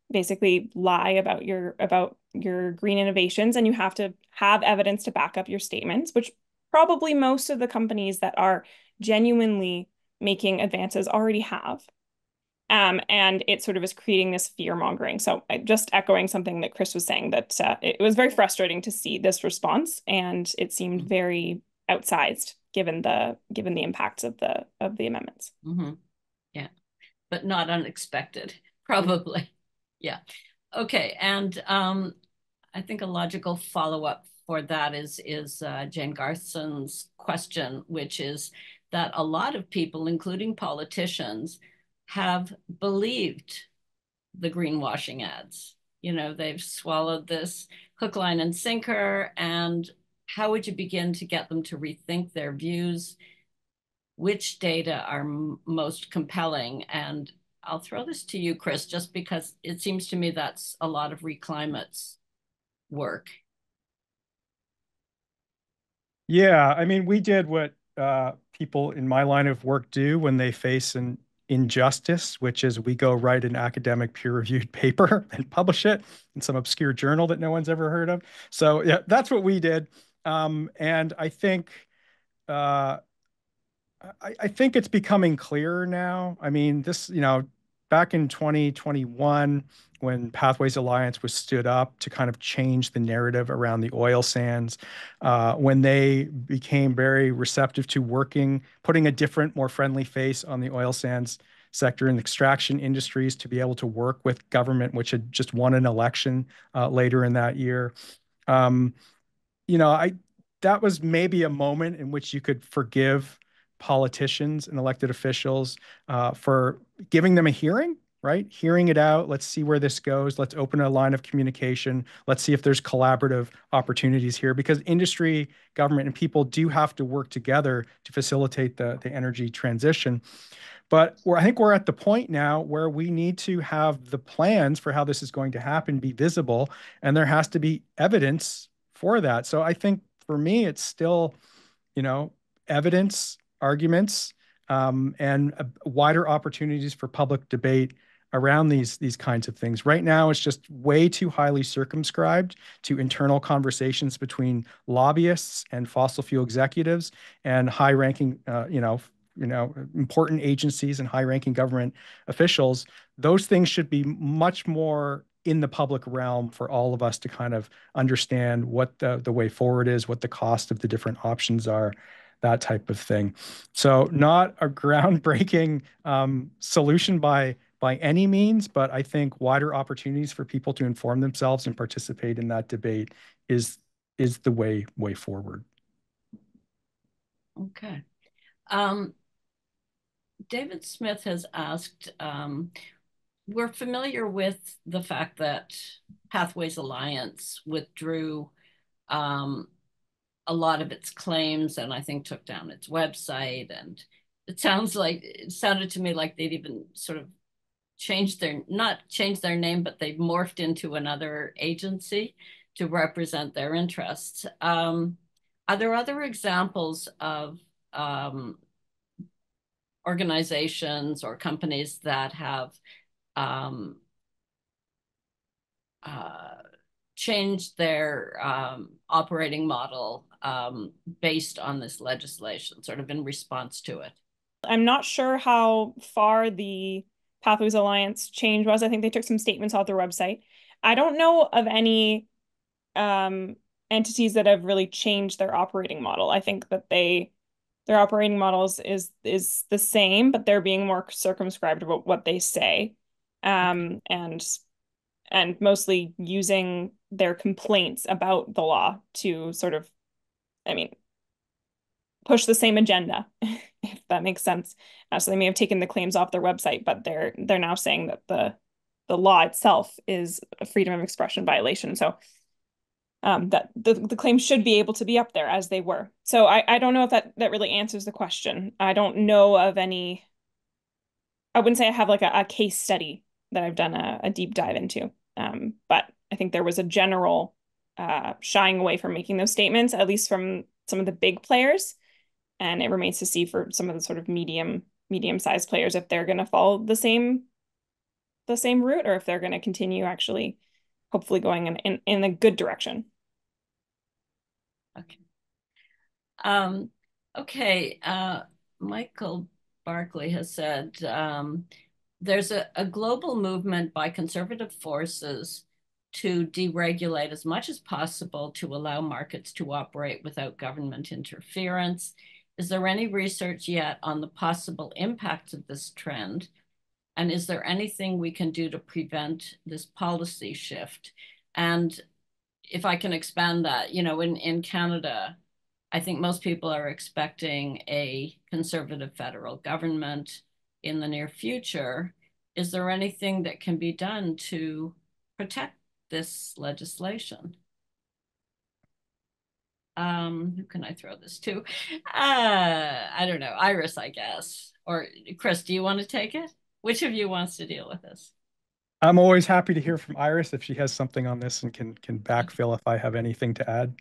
basically lie about your green innovations, and you have to have evidence to back up your statements, which probably most of the companies that are genuinely making advances already have. And it sort of is creating this fear mongering. So just echoing something that Chris was saying, that it was very frustrating to see this response, and it seemed very outsized given the impacts of the amendments. Yeah, but not unexpected, probably. Yeah. Okay. And I think a logical follow-up for that is Jane Garthson's question, which is that a lot of people, including politicians, have believed the greenwashing ads. They've swallowed this hook, line, and sinker. And how would you begin to get them to rethink their views? Which data are most compelling? And I'll throw this to you, Chris, just because it seems to me that's a lot of Re.Climate's work. Yeah, I mean, we did what people in my line of work do when they face an injustice, which is we go write an academic peer-reviewed paper and publish it in some obscure journal that no one's ever heard of. So yeah, that's what we did. And I think it's becoming clearer now. I mean, this, back in 2021, when Pathways Alliance was stood up to kind of change the narrative around the oil sands, when they became very receptive to putting a different, more friendly face on the oil sands sector and extraction industries to be able to work with government, which had just won an election later in that year. That was maybe a moment in which you could forgive politicians and elected officials for giving them a hearing right? Hearing it out. Let's see where this goes. Let's open a line of communication. Let's see if there's collaborative opportunities here, because industry, government, and people do have to work together to facilitate the energy transition. But I think we're at the point now where we need to have the plans for how this is going to happen be visible, and there has to be evidence for that. So I think for me, it's still, evidence, arguments, and wider opportunities for public debate around these kinds of things. Right now, it's just way too highly circumscribed to internal conversations between lobbyists and fossil fuel executives and high-ranking, important agencies and high-ranking government officials. Those things should be much more in the public realm for all of us to kind of understand what the way forward is, what the cost of the different options are, that type of thing. So not a groundbreaking solution by any means, but I think wider opportunities for people to inform themselves and participate in that debate is the way forward. Okay. David Smith has asked, we're familiar with the fact that Pathways Alliance withdrew a lot of its claims and I think took down its website. And it sounded to me like they'd even sort of not changed their name, but they've morphed into another agency to represent their interests. Are there other examples of organizations or companies that have changed their operating model based on this legislation, sort of in response to it? I'm not sure how far the Pathways Alliance change was. I think they took some statements off their website. I don't know of any entities that have really changed their operating model. I think that their operating models is the same, but they're being more circumscribed about what they say, and mostly using their complaints about the law to sort of, push the same agenda, if that makes sense. So they may have taken the claims off their website, but they're now saying that the law itself is a freedom of expression violation. So that the claims should be able to be up there as they were. So I don't know if that really answers the question. I don't know of any. I wouldn't say I have like a case study that I've done a deep dive into. But I think there was a general shying away from making those statements, at least from some of the big players. And it remains to see for some of the sort of medium-sized players if they're going to follow the same route, or if they're going to continue actually hopefully going in a good direction. Okay. Okay. Michael Barkley has said there's a global movement by conservative forces to deregulate as much as possible to allow markets to operate without government interference. Is there any research yet on the possible impacts of this trend? And is there anything we can do to prevent this policy shift? And if I can expand that, in Canada, I think most people are expecting a conservative federal government in the near future. Is there anything that can be done to protect this legislation? Who can I throw this to? I don't know. Iris, I guess. Or Chris, do you want to take it? Which of you wants to deal with this? I'm always happy to hear from Iris if she has something on this and can backfill if I have anything to add.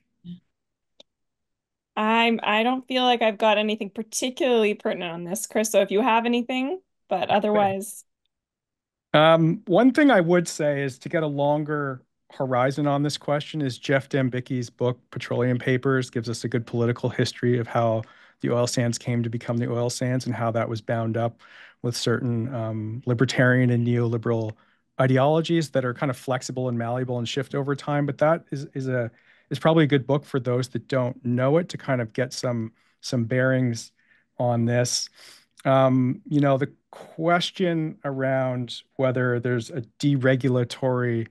I don't feel like I've got anything particularly pertinent on this, Chris. So if you have anything, but otherwise. One thing I would say is to get a longer horizon on this question is Jeff Dambicki's book, Petroleum Papers, gives us a good political history of how the oil sands came to become the oil sands and how that was bound up with certain libertarian and neoliberal ideologies that are kind of flexible and malleable and shift over time. But that is probably a good book for those that don't know it to kind of get some bearings on this. The question around whether there's a deregulatory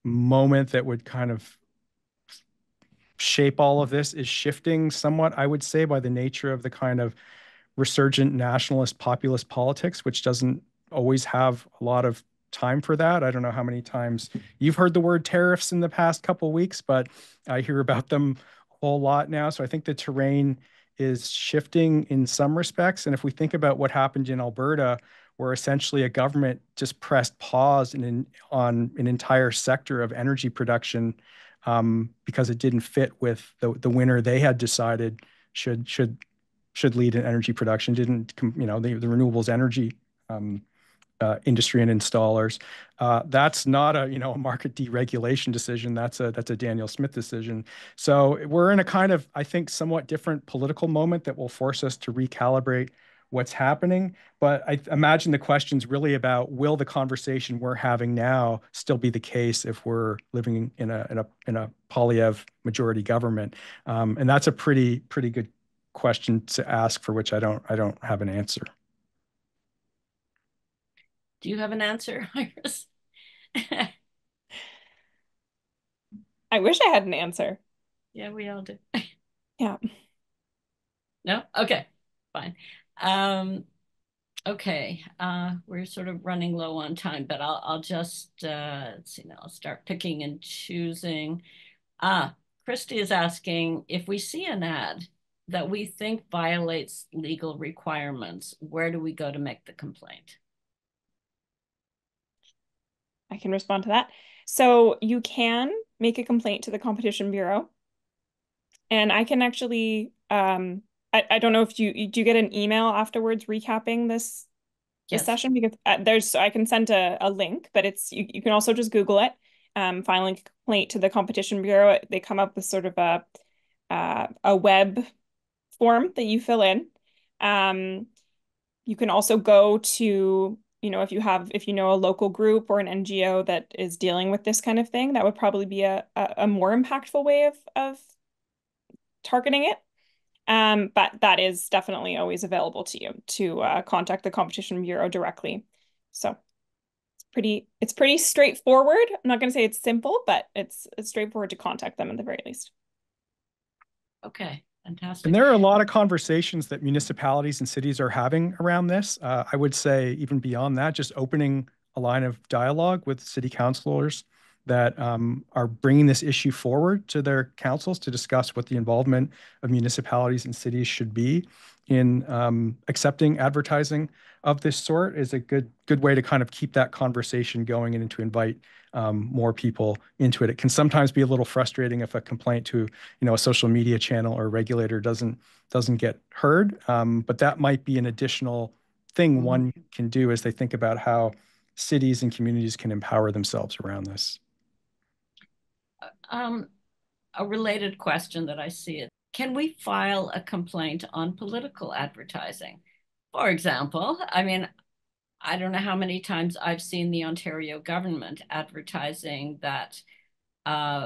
moment that would kind of shape all of this is shifting somewhat, I would say, by the nature of the kind of resurgent nationalist populist politics, which doesn't always have a lot of time for that. I don't know how many times you've heard the word tariffs in the past couple of weeks, but I hear about them a whole lot now. So I think the terrain is shifting in some respects. And if we think about what happened in Alberta, where essentially a government just pressed pause on an entire sector of energy production because it didn't fit with the winner they had decided should lead in energy production, didn't, the renewables energy industry and installers. That's not a market deregulation decision. That's a Daniel Smith decision. So we're in a kind of, I think, somewhat different political moment that will force us to recalibrate what's happening. But I imagine the question's really about, will the conversation we're having now still be the case if we're living in a Poilievre majority government? And that's a pretty good question to ask, for which I don't have an answer. Do you have an answer, Iris? I wish I had an answer. Yeah, we all do. Yeah. No? Okay, fine. Okay, we're sort of running low on time, but I'll just, let's see now, I'll start picking and choosing. Christy is asking, if we see an ad that we think violates legal requirements, where do we go to make the complaint? I can respond to that. So you can make a complaint to the Competition Bureau. And I can actually, I don't know if do you get an email afterwards recapping this session? Because I can send a link, but you can also just Google it, filing a complaint to the Competition Bureau. They come up with sort of a web form that you fill in. You can also go to, if you know a local group or an NGO that is dealing with this kind of thing, that would probably be a more impactful way of targeting it. But that is definitely always available to you to contact the Competition Bureau directly. So it's pretty straightforward. I'm not going to say it's simple, but it's straightforward to contact them at the very least. Okay, fantastic. And there are a lot of conversations that municipalities and cities are having around this. I would say even beyond that, just opening a line of dialogue with city councilors that are bringing this issue forward to their councils to discuss what the involvement of municipalities and cities should be in accepting advertising of this sort is a good way to kind of keep that conversation going and to invite more people into it. It can sometimes be a little frustrating if a complaint to a social media channel or regulator doesn't get heard, but that might be an additional thing one can do as they think about how cities and communities can empower themselves around this. A related question that I see is, can we file a complaint on political advertising? For example, I mean, I don't know how many times I've seen the Ontario government advertising that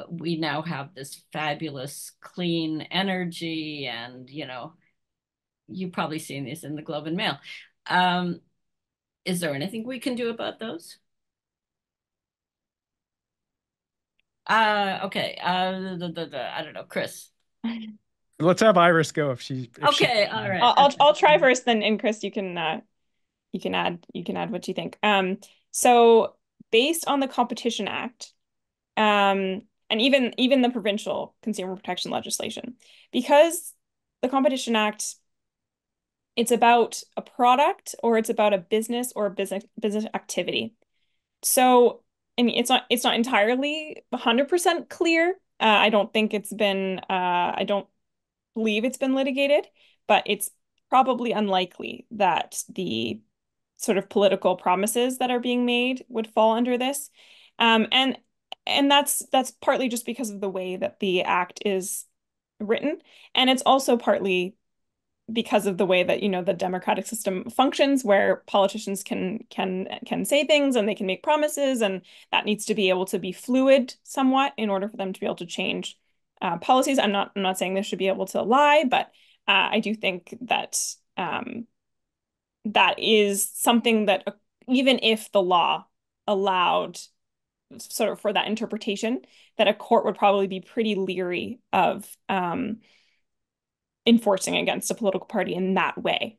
we now have this fabulous clean energy, and you've probably seen these in the Globe and Mail. Is there anything we can do about those? Okay. I don't know, Chris. Let's have Iris go if she. Okay, all right. I'll try first, then, and Chris, you can add what you think. So based on the Competition Act, and even the provincial consumer protection legislation, because the Competition Act, it's about a product or it's about a business or a business activity. So I mean, it's not entirely 100% clear. I don't believe it's been litigated, but it's probably unlikely that the sort of political promises that are being made would fall under this. And that's partly just because of the way that the act is written. And it's also partly because of the way that the democratic system functions, where politicians can say things and they can make promises, and that needs to be able to be fluid somewhat in order for them to be able to change policies. I'm not saying they should be able to lie, but I do think that that is something that even if the law allowed sort of for that interpretation, that a court would probably be pretty leery of enforcing against a political party in that way.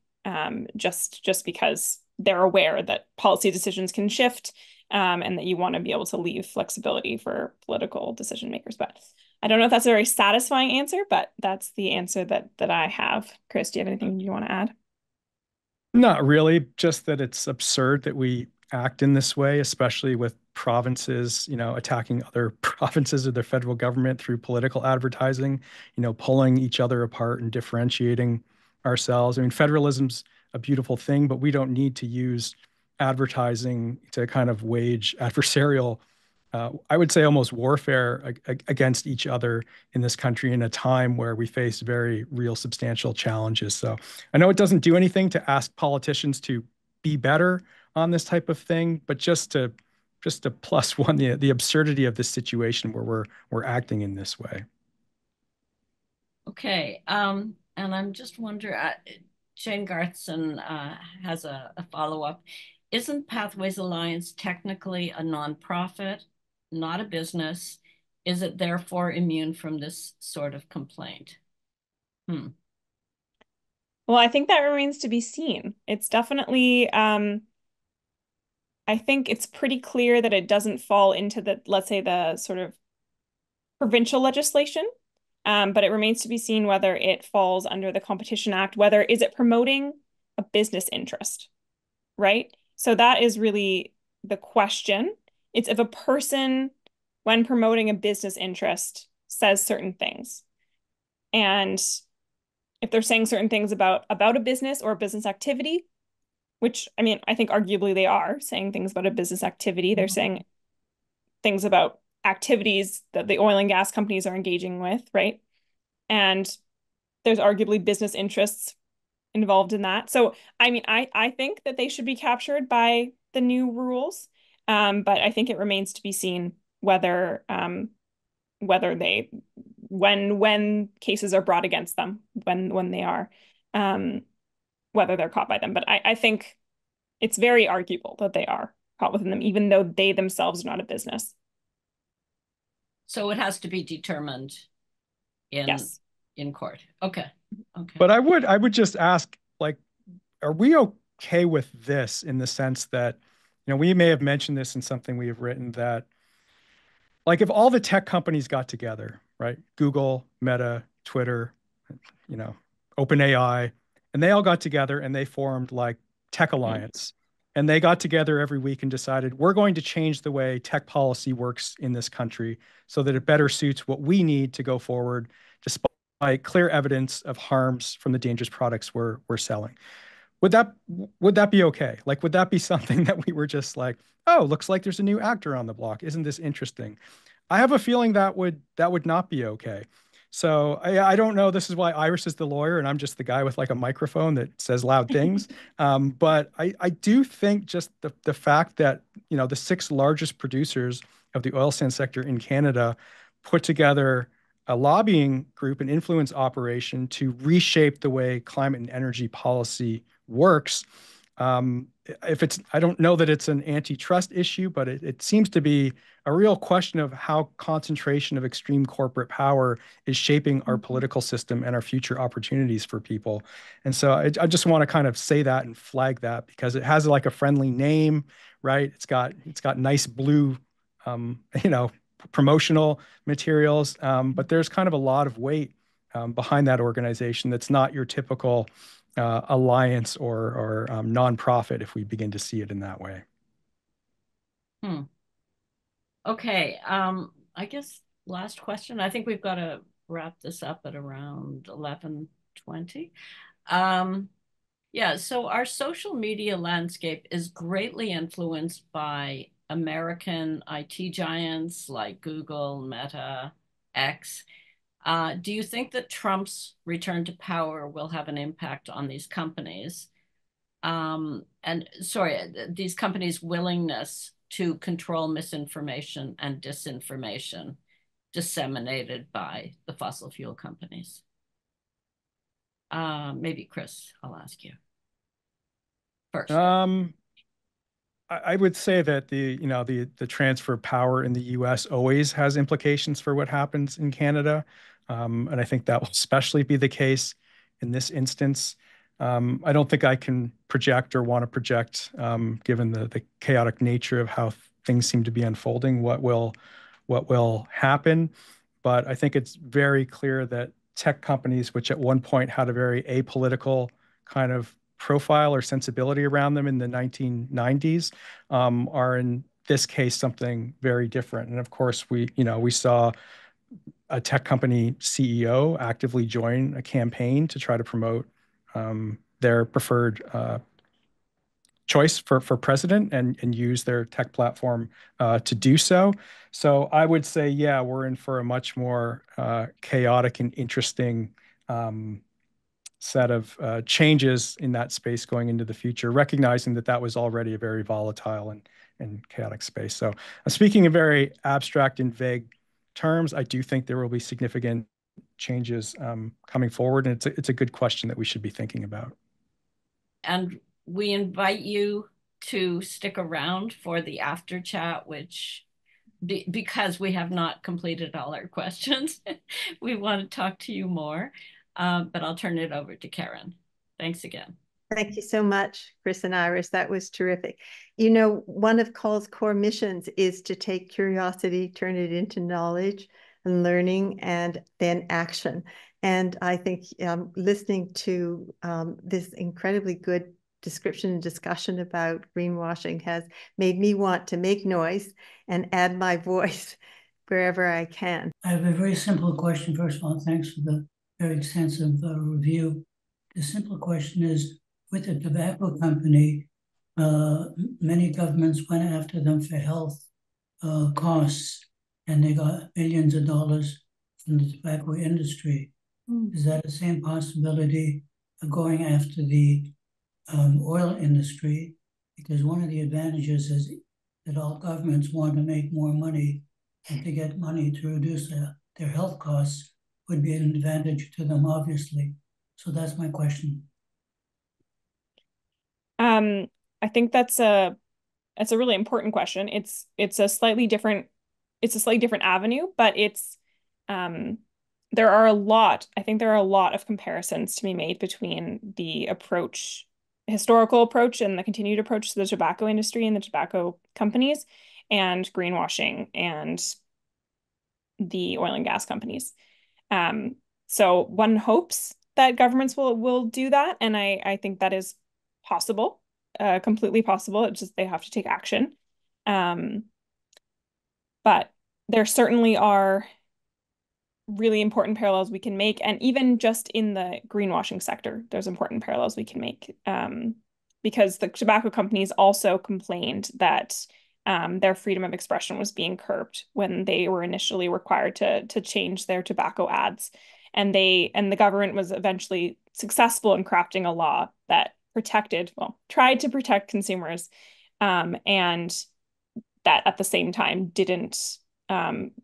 just because they're aware that policy decisions can shift, and that you want to be able to leave flexibility for political decision makers. But I don't know if that's a very satisfying answer, but that's the answer that I have. Chris, do you have anything you want to add? Not really, just that it's absurd that we act in this way, especially with provinces, attacking other provinces of their federal government through political advertising, pulling each other apart and differentiating ourselves. I mean, federalism's a beautiful thing, but we don't need to use advertising to kind of wage adversarial, I would say almost warfare against each other in this country in a time where we face very real substantial challenges. So I know it doesn't do anything to ask politicians to be better on this type of thing, but just to plus one the absurdity of this situation where we're acting in this way. Okay, and I'm just wondering, Shane Garthson has a follow-up. Isn't Pathways Alliance technically a nonprofit, not a business? Is it therefore immune from this sort of complaint? Well, I think that remains to be seen. It's definitely, I think it's pretty clear that it doesn't fall into the, let's say, the sort of provincial legislation, but it remains to be seen whether it falls under the Competition Act, whether is it promoting a business interest, right? So that is really the question. It's if a person, when promoting a business interest, says certain things. And if they're saying certain things about a business or a business activity, which, I mean, I think arguably they are saying things about a business activity. They're saying things about activities that the oil and gas companies are engaging with, right? And there's arguably business interests involved in that. So, I mean, I think that they should be captured by the new rules. But I think it remains to be seen whether they, when cases are brought against them, when they are, whether they're caught by them. But I think it's very arguable that they are caught within them, even though they themselves are not a business. So it has to be determined in court. Okay. But I would just ask, like, are we okay with this in the sense that, we may have mentioned this in something we have written that, like, if all the tech companies got together, right? Google, Meta, Twitter, OpenAI, and they all got together and they formed like Tech Alliance. And they got together every week and decided, we're going to change the way tech policy works in this country so that it better suits what we need to go forward, despite clear evidence of harms from the dangerous products we're selling. Would that be okay? Like, would that be something that we were just like, oh, looks like there's a new actor on the block. Isn't this interesting? I have a feeling that would not be okay. So I don't know. This is why Iris is the lawyer and I'm just the guy with like a microphone that says loud things. But I do think just the fact that, the 6 largest producers of the oil sands sector in Canada put together a lobbying group, an influence operation to reshape the way climate and energy policy works. I don't know that it's an antitrust issue, but it seems to be a real question of how concentration of extreme corporate power is shaping our political system and our future opportunities for people. And so I just want to kind of say that and flag that because it has like a friendly name, right? It's got nice blue, promotional materials, but there's kind of a lot of weight behind that organization that's not your typical alliance or nonprofit if we begin to see it in that way. Okay, I guess last question. I think we've got to wrap this up at around 11:20. Yeah, so our social media landscape is greatly influenced by American IT giants like Google, Meta, X. Do you think that Trump's return to power will have an impact on these companies? These companies' willingness to control misinformation and disinformation disseminated by the fossil fuel companies? Maybe Chris, I'll ask you first. I would say that the transfer of power in the U.S. always has implications for what happens in Canada. And I think that will especially be the case in this instance. I don't think I can project or want to project, given the chaotic nature of how things seem to be unfolding, what will happen. But I think it's very clear that tech companies, which at one point had a very apolitical kind of profile or sensibility around them in the 1990s, are in this case something very different. And of course, we saw a tech company CEO actively join a campaign to try to promote their preferred choice for president and use their tech platform to do so. So I would say, yeah, we're in for a much more chaotic and interesting set of changes in that space going into the future, recognizing that that was already a very volatile and chaotic space. So speaking in very abstract and vague terms, I do think there will be significant changes coming forward, and it's a good question that we should be thinking about. And we invite you to stick around for the after chat, which because we have not completed all our questions, we want to talk to you more. But I'll turn it over to Karen. Thanks again. Thank you so much, Chris and Iris. That was terrific. You know, one of CALL's core missions is to take curiosity, turn it into knowledge and learning, and then action. And I think listening to this incredibly good description and discussion about greenwashing has made me want to make noise and add my voice wherever I can. I have a very simple question. First of all, thanks for the very extensive review. The simple question is, with the tobacco company, many governments went after them for health costs, and they got millions of dollars from the tobacco industry. Is that the same possibility of going after the oil industry? Because one of the advantages is that all governments want to make more money, and to get money to reduce their health costs would be an advantage to them, obviously. So that's my question. I think that's a really important question. It's a slightly different avenue, but there are a lot of comparisons to be made between the historical approach and the continued approach to the tobacco industry and the tobacco companies, and greenwashing and the oil and gas companies. So one hopes that governments will do that, and I think that is possible, completely possible. It's just they have to take action. But there certainly are really important parallels we can make, and even just in the greenwashing sector, there's important parallels we can make, because the tobacco companies also complained that their freedom of expression was being curbed when they were initially required to change their tobacco ads. And the government was eventually successful in crafting a law that tried to protect consumers, and that at the same time didn't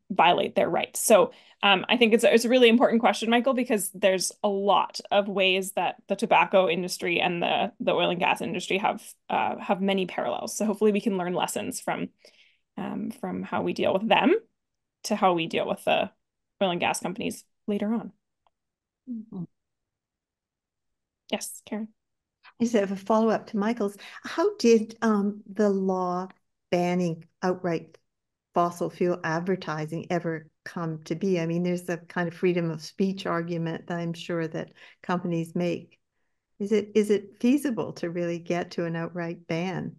violate their rights. So I think it's a really important question, Michael, because there's a lot of ways that the tobacco industry and the oil and gas industry have many parallels. So hopefully we can learn lessons from how we deal with them to how we deal with the oil and gas companies later on. Mm-hmm. Yes, Karen. I just have a follow-up to Michael's. How did the law banning outright fossil fuel advertising ever come to be? I mean, there's a kind of freedom of speech argument that I'm sure that companies make. Is it feasible to really get to an outright ban?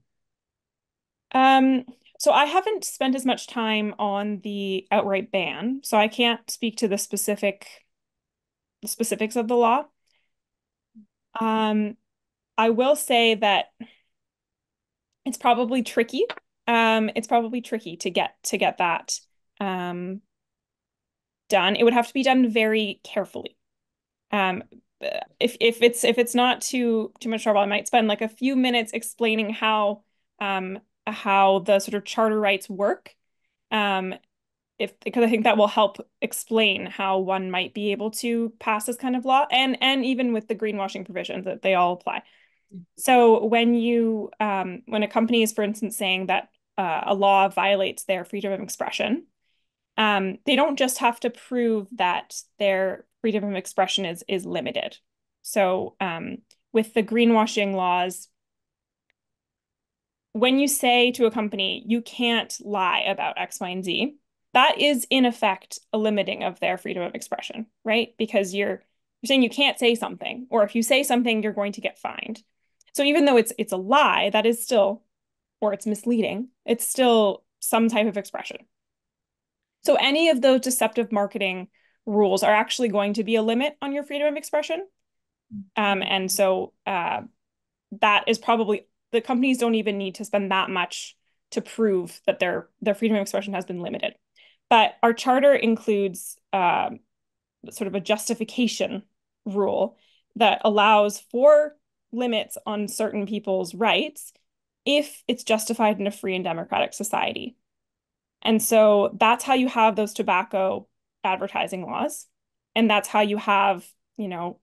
So I haven't spent as much time on the outright ban, so I can't speak to the specifics of the law. I will say that it's probably tricky. It's probably tricky to get that done. It would have to be done very carefully. If it's not too much trouble, I might spend like a few minutes explaining how the sort of charter rights work. Because I think that will help explain how one might be able to pass this kind of law, and even with the greenwashing provisions that they all apply. So when a company is, for instance, saying that a law violates their freedom of expression, they don't just have to prove that their freedom of expression is limited. So with the greenwashing laws, when you say to a company, you can't lie about X, Y, and Z, that is in effect a limiting of their freedom of expression, right? Because you're saying you can't say something, or if you say something, you're going to get fined. So even though it's a lie, that is still, or it's misleading, it's still some type of expression. So any of those deceptive marketing rules are actually going to be a limit on your freedom of expression. And so that is probably, the companies don't even need to spend that much to prove that their freedom of expression has been limited. But our charter includes sort of a justification rule that allows for limits on certain people's rights if it's justified in a free and democratic society. And so that's how you have those tobacco advertising laws. And that's how you have,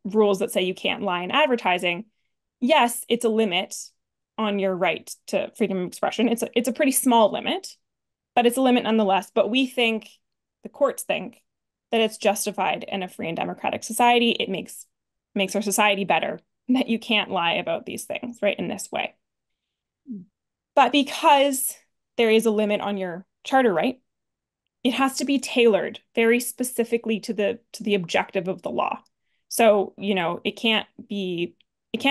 rules that say you can't lie in advertising. Yes, it's a limit on your right to freedom of expression. It's a pretty small limit, but it's a limit nonetheless. But we think, the courts think, that it's justified in a free and democratic society. It makes our society better, that you can't lie about these things, right, in this way. But because there is a limit on your charter right, it has to be tailored very specifically to the objective of the law. So, it can't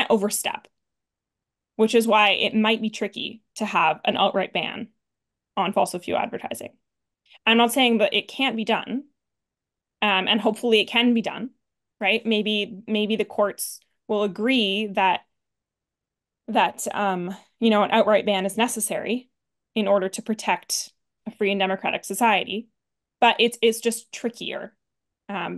overstep, which is why it might be tricky to have an outright ban on fossil fuel advertising. I'm not saying that it can't be done, and hopefully it can be done, right? Maybe the courts will agree that an outright ban is necessary in order to protect a free and democratic society, but it's just trickier,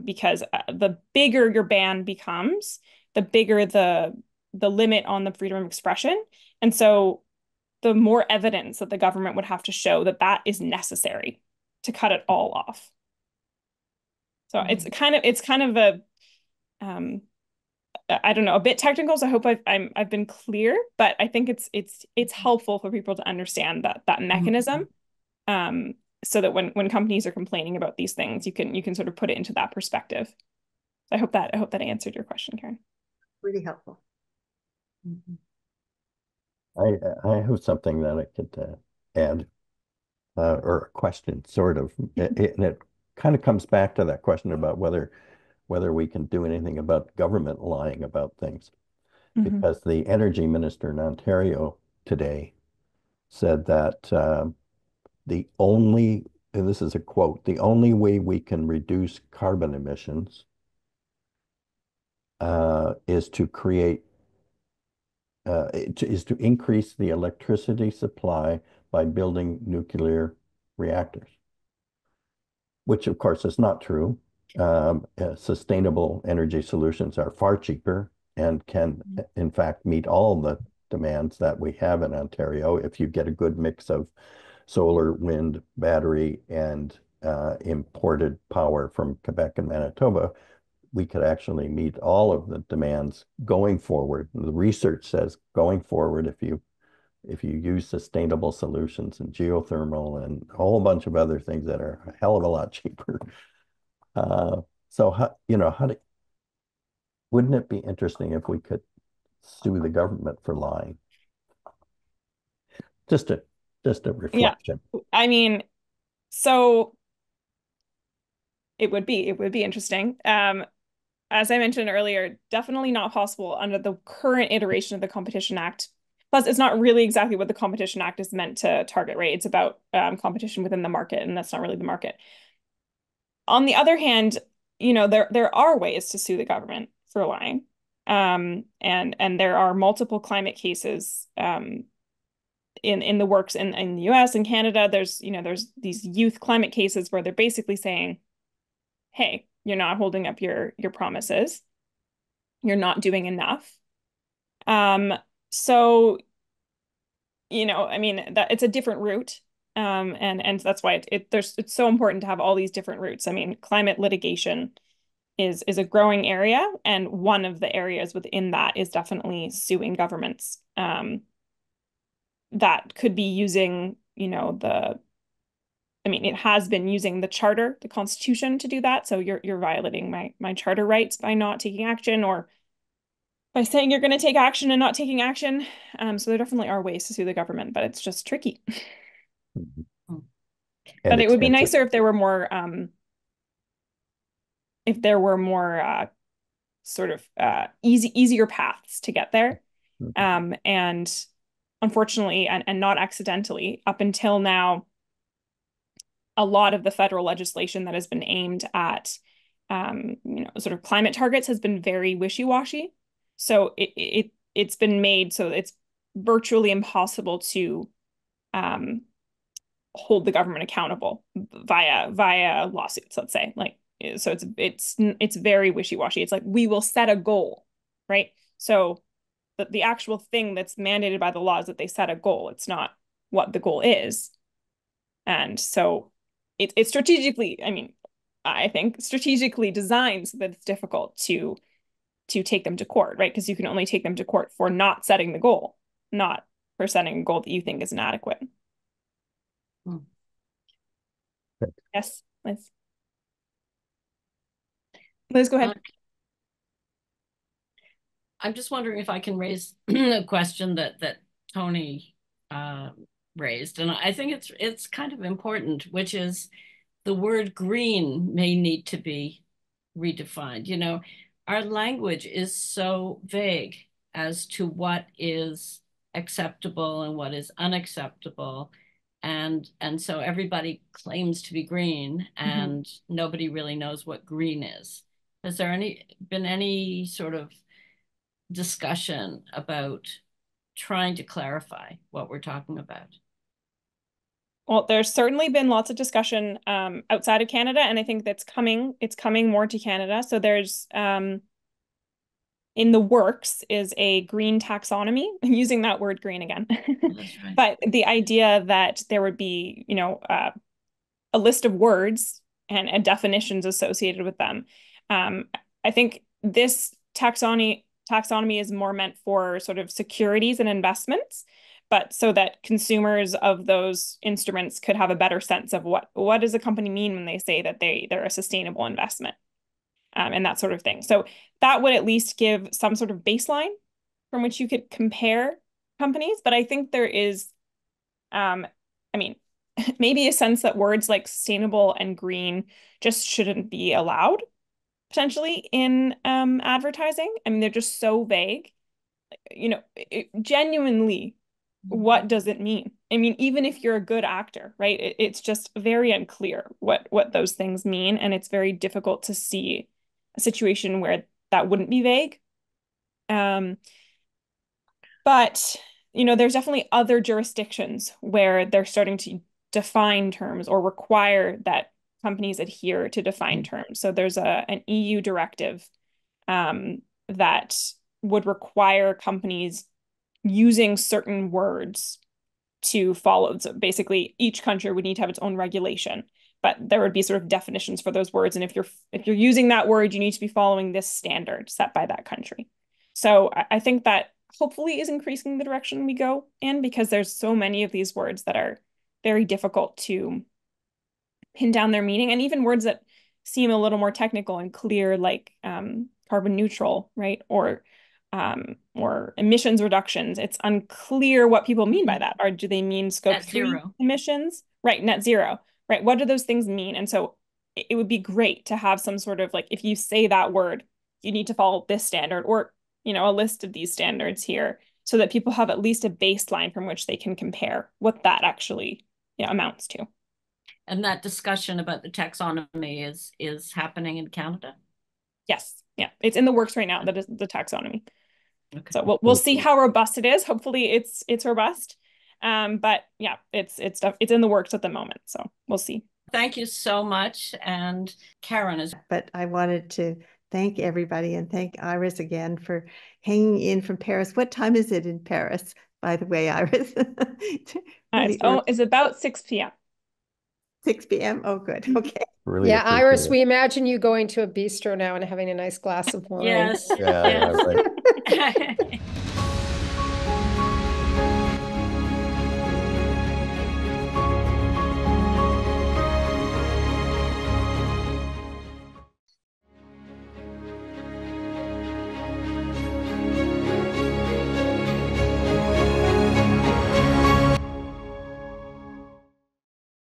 because the bigger your ban becomes, the bigger the limit on the freedom of expression, and so the more evidence that the government would have to show that is necessary to cut it all off. So it's kind of a I don't know, a bit technical. So I hope I've been clear, but I think it's helpful for people to understand that mechanism, so that when companies are complaining about these things, you can sort of put it into that perspective. So I hope that answered your question, Karen. Really helpful. I have something that I could add, or a question, sort of, and it kind of comes back to that question about whether we can do anything about government lying about things. Because the energy minister in Ontario today said that and this is a quote, the only way we can reduce carbon emissions is to increase the electricity supply by building nuclear reactors, which of course is not true. Sustainable energy solutions are far cheaper and can, in fact, meet all the demands that we have in Ontario if you get a good mix of solar, wind, battery, and imported power from Quebec and Manitoba. We could actually meet all of the demands going forward. The research says going forward, if you use sustainable solutions and geothermal and a whole bunch of other things that are a hell of a lot cheaper. So wouldn't it be interesting if we could sue the government for lying? Just a reflection. Yeah. I mean, so it would be interesting. As I mentioned earlier, definitely not possible under the current iteration of the Competition Act. Plus, it's not really exactly what the Competition Act is meant to target, right? It's about competition within the market, and that's not really the market. On the other hand, there are ways to sue the government for lying. And there are multiple climate cases in the works in the US and Canada. There's these youth climate cases where they're basically saying, hey, you're not holding up your promises. You're not doing enough. So, I mean, that it's a different route. And that's why it's so important to have all these different routes. I mean, climate litigation is a growing area, and one of the areas within that is definitely suing governments that could be using, it has been using the charter, the Constitution, to do that. So you're violating my charter rights by not taking action, or by saying you're going to take action and not taking action. So there definitely are ways to sue the government, but it's just tricky. But it would be nicer if there were more, sort of easier paths to get there. And unfortunately, and not accidentally, up until now, a lot of the federal legislation that has been aimed at, sort of climate targets has been very wishy-washy. So it's been made so it's virtually impossible to hold the government accountable via lawsuits, let's say. Like, so it's very wishy-washy. It's like, we will set a goal, right? So the actual thing that's mandated by the law is that they set a goal. It's not what the goal is. And so it's strategically, I think strategically designed so that it's difficult to take them to court, right? Because you can only take them to court for not setting the goal, not for setting a goal that you think is inadequate. Yes, Liz. Liz, go ahead. I'm just wondering if I can raise a question that Tony raised, and I think it's kind of important, which is the word green may need to be redefined. You know, our language is so vague as to what is acceptable and what is unacceptable. And so everybody claims to be green, and nobody really knows what green is. Has there been any sort of discussion about trying to clarify what we're talking about? Well, there's certainly been lots of discussion outside of Canada, and I think it's coming more to Canada. So there's in the works is a green taxonomy. I'm using that word green again. That's right. But the idea that there would be, a list of words and definitions associated with them. I think this taxonomy is more meant for sort of securities and investments, but so that consumers of those instruments could have a better sense of what does a company mean when they say that they're a sustainable investment, and that sort of thing. So that would at least give some sort of baseline from which you could compare companies. But I think there is, maybe a sense that words like sustainable and green just shouldn't be allowed potentially in advertising. They're just so vague. Genuinely, what does it mean? Even if you're a good actor, right? It's just very unclear what those things mean, and it's very difficult to see a situation where that wouldn't be vague. But there's definitely other jurisdictions where they're starting to define terms or require that companies adhere to defined terms. So there's an EU directive that would require companies using certain words to follow. So basically, each country would need to have its own regulation, but there would be sort of definitions for those words. And if you're using that word, you need to be following this standard set by that country. So I think that hopefully is increasing the direction we go in, because there's so many of these words that are very difficult to pin down their meaning, and even words that seem a little more technical and clear, like carbon neutral, right? Or emissions reductions. It's unclear what people mean by that. Or do they mean scope 3 emissions? Right, net zero. Right, what do those things mean? And so it would be great to have some sort of, like, if you say that word, you need to follow this standard, or a list of these standards here, so that people have at least a baseline from which they can compare what that actually amounts to. And that discussion about the taxonomy is happening in Canada? Yes. Yeah. It's in the works right now, that is the taxonomy. Okay. So we'll see how robust it is. Hopefully it's robust. But yeah, it's in the works at the moment. So we'll see. Thank you so much. And Karen is. But I wanted to thank everybody and thank Iris again for hanging in from Paris. What time is it in Paris, by the way, Iris? It's about 6 p.m. 6 p.m. Oh, good. Okay. Really Iris, we imagine you going to a bistro now and having a nice glass of wine. Yes. Yeah, yes. right.